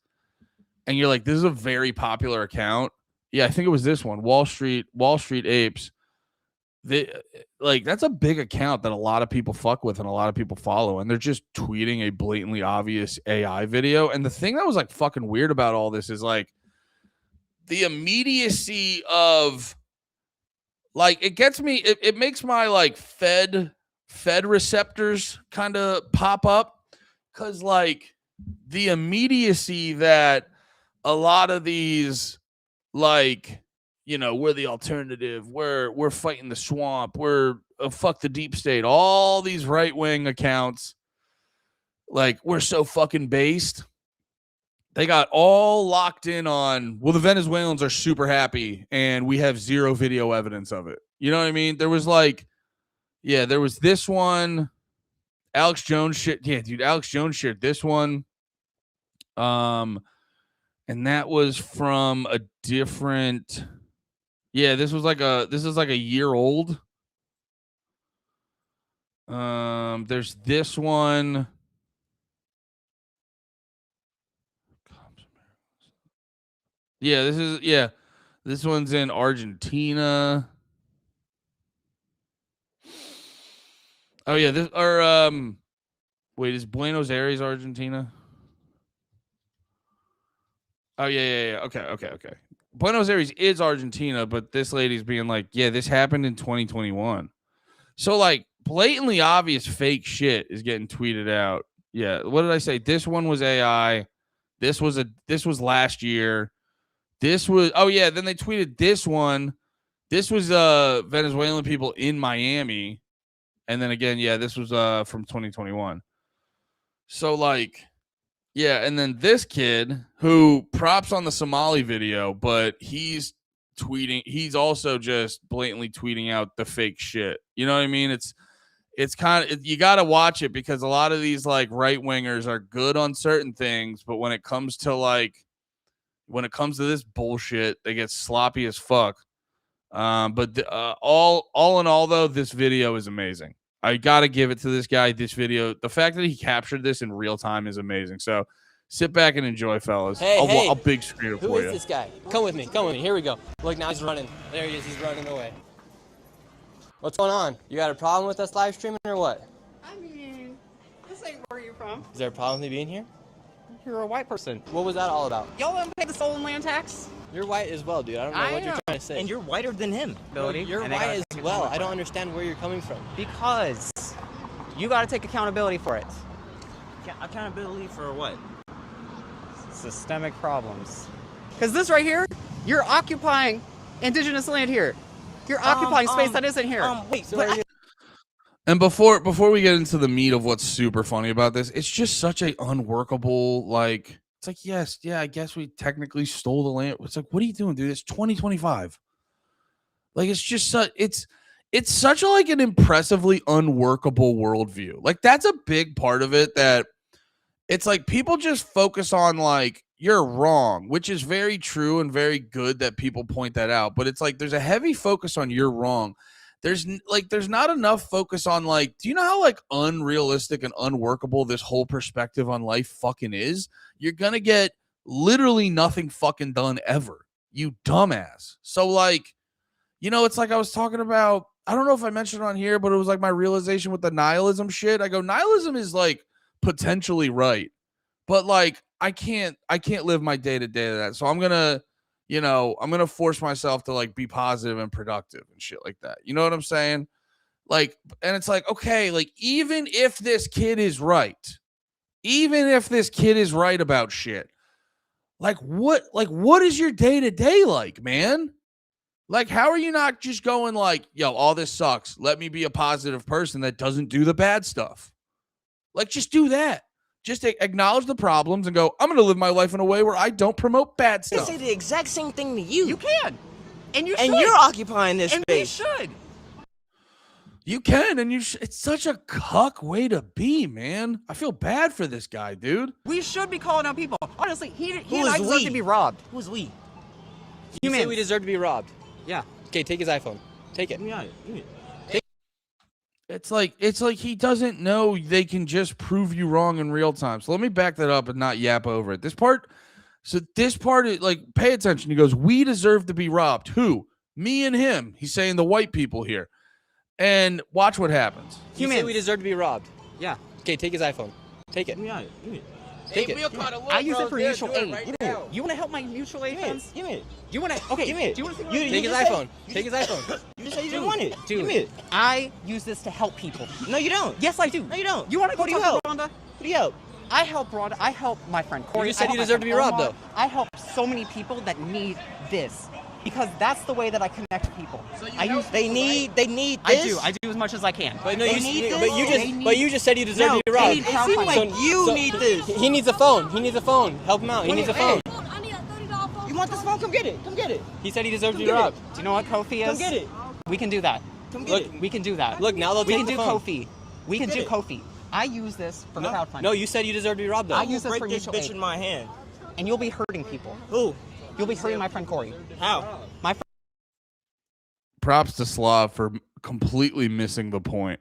And you're like, this is a very popular account. Yeah, I think it was this one, Wall Street Apes. Like, that's a big account that a lot of people fuck with and a lot of people follow. And they're just tweeting a blatantly obvious AI video. And the thing that was like fucking weird about all this is like the immediacy of, like, it gets me, it makes my like fed receptors kind of pop up, because like the immediacy that a lot of these, like, you know, we're the alternative, we're fighting the swamp, we're fuck the deep state, all these right-wing accounts, like, we're so fucking based. They got all locked in on, well, the Venezuelans are super happy and we have zero video evidence of it. You know what I mean? There was like, yeah, there was this one. Alex Jones shit. Yeah, dude, Alex Jones shared this one. And that was from a different, yeah, this is like a year old. There's this one. Yeah, this one's in Argentina. Oh yeah, wait, is Buenos Aires Argentina? Oh yeah. Okay. Buenos Aires is Argentina, but this lady's being like, yeah, this happened in 2021. So like blatantly obvious fake shit is getting tweeted out. Yeah, what did I say? This one was AI. This was last year. This was, oh yeah, then they tweeted this one. This was Venezuelan people in Miami. And then again, yeah, this was from 2021. So like, yeah, and then this kid who props on the Somali video, but he's also just blatantly tweeting out the fake shit. You know what I mean? It's kind of, you got to watch it because a lot of these like right wingers are good on certain things, but when it comes to this bullshit, they get sloppy as fuck. But all in all, though, this video is amazing. I got to give it to this guy. This video, the fact that he captured this in real time is amazing. So sit back and enjoy, fellas. I'll big screen it for you. Who is this guy? Come with me. Here we go. Look, now he's running. There he is. He's running away. What's going on? You got a problem with us live streaming or what? I mean, this ain't where you from. Is there a problem with me being here? You're a white person. What was that all about? Y'all don't pay the stolen land tax? You're white as well, dude. I don't know what you're trying to say. And you're whiter than him. No, you're white as well. I don't understand where you're coming from. Because you got to take accountability for it. Accountability for what? Systemic problems. Because this right here, you're occupying indigenous land here. You're occupying space that isn't here. Wait, So but And before we get into the meat of what's super funny about this, it's just such a unworkable, like, it's like, yes, yeah, I guess we technically stole the land. It's like, what are you doing, dude? It's 2025. Like, it's just such it's such a, like, an impressively unworkable worldview. Like, that's a big part of it, that it's like people just focus on, like, you're wrong, which is very true and very good that people point that out. But it's like there's a heavy focus on you're wrong. There's not enough focus on, like, do you know how, like, unrealistic and unworkable this whole perspective on life fucking is? You're gonna get literally nothing fucking done ever, you dumbass. So, like, it's like I was talking about, I don't know if I mentioned it on here, but it was like my realization with the nihilism shit. I go, nihilism is, like, potentially right, but, like, I can't live my day to day to that. So I'm gonna force myself to, like, be positive and productive and shit like that. You know what I'm saying? Like, and it's like, okay, like, even if this kid is right about shit, like, what is your day to day like, man? Like, how are you not just going, like, yo, all this sucks, let me be a positive person that doesn't do the bad stuff? Like, just do that. Just acknowledge the problems and go, I'm going to live my life in a way where I don't promote bad stuff. they say the exact same thing to you. you can, and you should. And you're occupying this and space. we should. You can, and it's such a cuck way to be, man. I feel bad for this guy, dude. We should be calling out people. Honestly, he and Who I is deserve we? to be robbed. Who's we? You say Humans. we deserve to be robbed. Yeah. Okay, take his iPhone. Take it. It's like he doesn't know they can just prove you wrong in real time. So let me back that up and not yap over it. This part is, like, pay attention. He goes, we deserve to be robbed. Who? Me and him. He's saying the white people here. And watch what happens. You say we deserve to be robbed. Yeah. Okay, take his iPhone. Take it. Take it. I use it for mutual aid. You want to help my mutual aid friends? Give me it. You want to? Okay. Give me it. Do you want to Take his iPhone. Take his iPhone. You just said you didn't want it. Dude, Give me it. I use this to help people. No, you don't. Yes, I do. No, you don't. You want to go Who do you talk help? to Rhonda? Who do you help? I help Rhonda. I help my friend Corey. You just said I you help my deserve to friend be robbed, Omar. though. I help so many people that need this. Because that's the way that I connect people. They need this. I do as much as I can. But no, They you need this? but you just said you deserve to be they robbed. need It seems like you need this. He needs a phone. He needs a phone. Help him out. He needs a phone. You want this phone? Come get it. Come get it. He said he deserves to be Come get it. robbed. Do you know what Kofi is? Come get it. We can do that. Come get Look, it. We can do that. Look, now they'll we take can the do phone. Kofi. We can Get do it. Kofi. I use this for crowdfunding. No, you said you deserve to be robbed, though. I use this Break for this mutual bitch aid. in my hand. And you'll be hurting people. Who? You'll be hurting my friend Corey. How? My friend. Props to Slav for completely missing the point.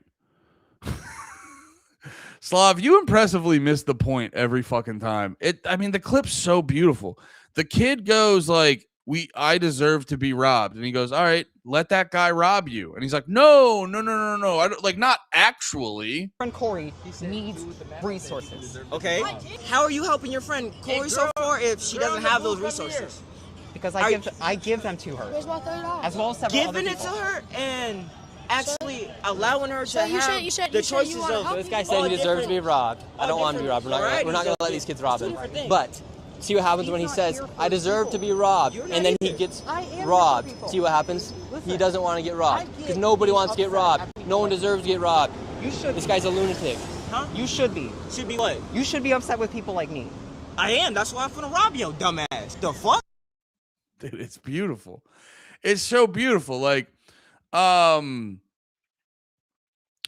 Slav, you impressively missed the point every fucking time. The clip's so beautiful. The kid goes, like, I deserve to be robbed. And he goes, all right, let that guy rob you. And he's like, no. I don't, like, not actually. Friend Corey needs resources. Okay. How are you helping your friend Corey so far if she doesn't have those resources? Because I give them to her. Where's my $30? As well as several other Giving it to people. her and actually allowing her to So you have said- you said- the you said choices you wanna of. help So this guy all said he deserves to be different- robbed. I all don't want to be robbed. different We're not going to let these kids rob Two him. different things. But see what happens when he says, I deserve to be robbed. You're And not then he either. gets I am here for robbed. people. See what happens? He doesn't want to get robbed. I Because get nobody wants to get upset robbed. at people No one like deserves to get robbed. You should. This guy's a lunatic. Huh? You should be. Should be what? You should be upset with people like me. I am. That's why I'm finna rob your dumbass. The fuck? Dude, it's beautiful. It's so beautiful. Like,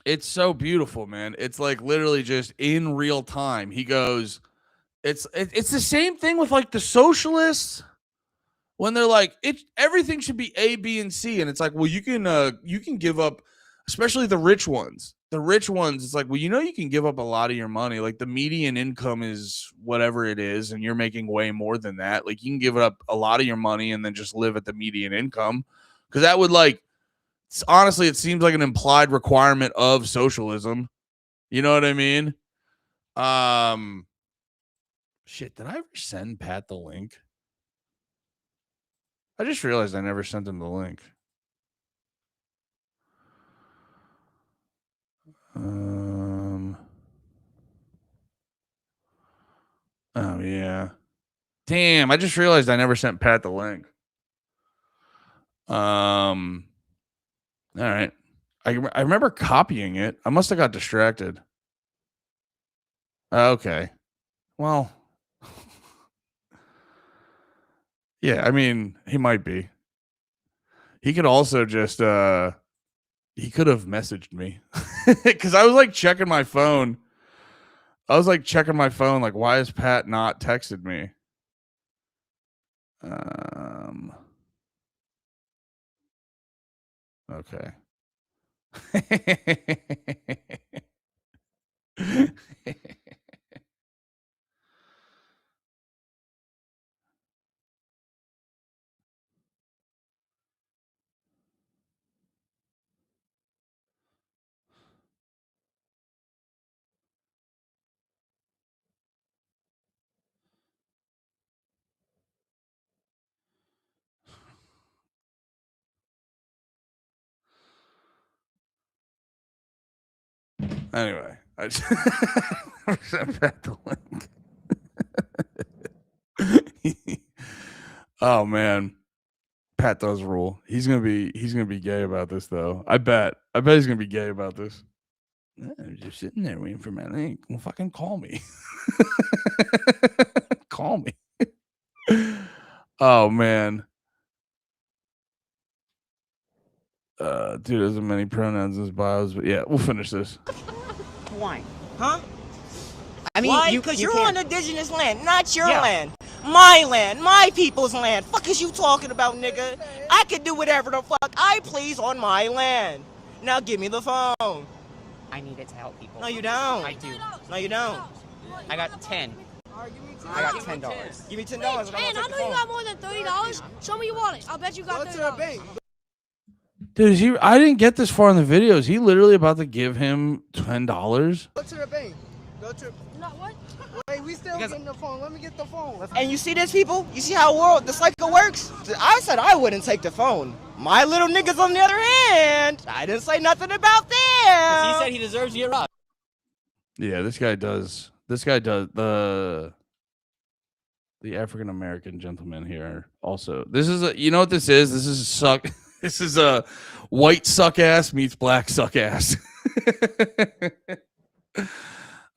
it's so beautiful, man. It's like literally just in real time. He goes, it's the same thing with, like, the socialists when they're like, everything should be A, B, and C. And it's like, well, you can give up, especially the rich ones. The rich ones, it's like, well, you can give up a lot of your money. Like, the median income is whatever it is, and you're making way more than that. Like, you can give up a lot of your money and then just live at the median income. Because that would, like, honestly, it seems like an implied requirement of socialism. You know what I mean? Shit, did I ever send Pat the link? I just realized I never sent him the link. Oh, yeah. Damn, I just realized I never sent Pat the link. All right. I remember copying it. I must have got distracted. Okay. Well, yeah, I mean, he might be. He could also just he could have messaged me. Cuz I was like checking my phone. Like, why has Pat not texted me? Okay. Anyway, I just sent Pat the link. Oh man, Pat does rule. He's gonna be gay about this though. I bet he's gonna be gay about this. I'm just sitting there waiting for my link. Well, fucking call me. Call me. Oh man. Dude has as many pronouns as bios, but yeah, we'll finish this. Why? Huh? I mean, Why? because You you're can't. on indigenous land, not your land. My land, my people's land. Fuck is you talking about, nigga? I can do whatever the fuck I please on my land. Now give me the phone. I need it to help people. No, you don't. I do. No, you don't. I got 10. I got $10. Give me $10 and Hey, I'm and gonna I take the know you phone. got more than $30. Show me your wallet. I'll bet you got $30. Dude, I didn't get this far in the videos. He literally about to give him $10. Go to the bank. Go to. No, what? Wait, we still getting the phone. Let me get the phone. And you see this, people? You see how the cycle works? I said I wouldn't take the phone. My little niggas, on the other hand, I didn't say nothing about them. He said he deserves to get robbed. Yeah, this guy does. The African American gentleman here also. This is you know what this is? This is suck. This is a white suck ass meets black suck ass.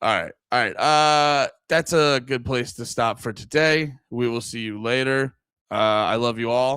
All right. That's a good place to stop for today. We will see you later. I love you all.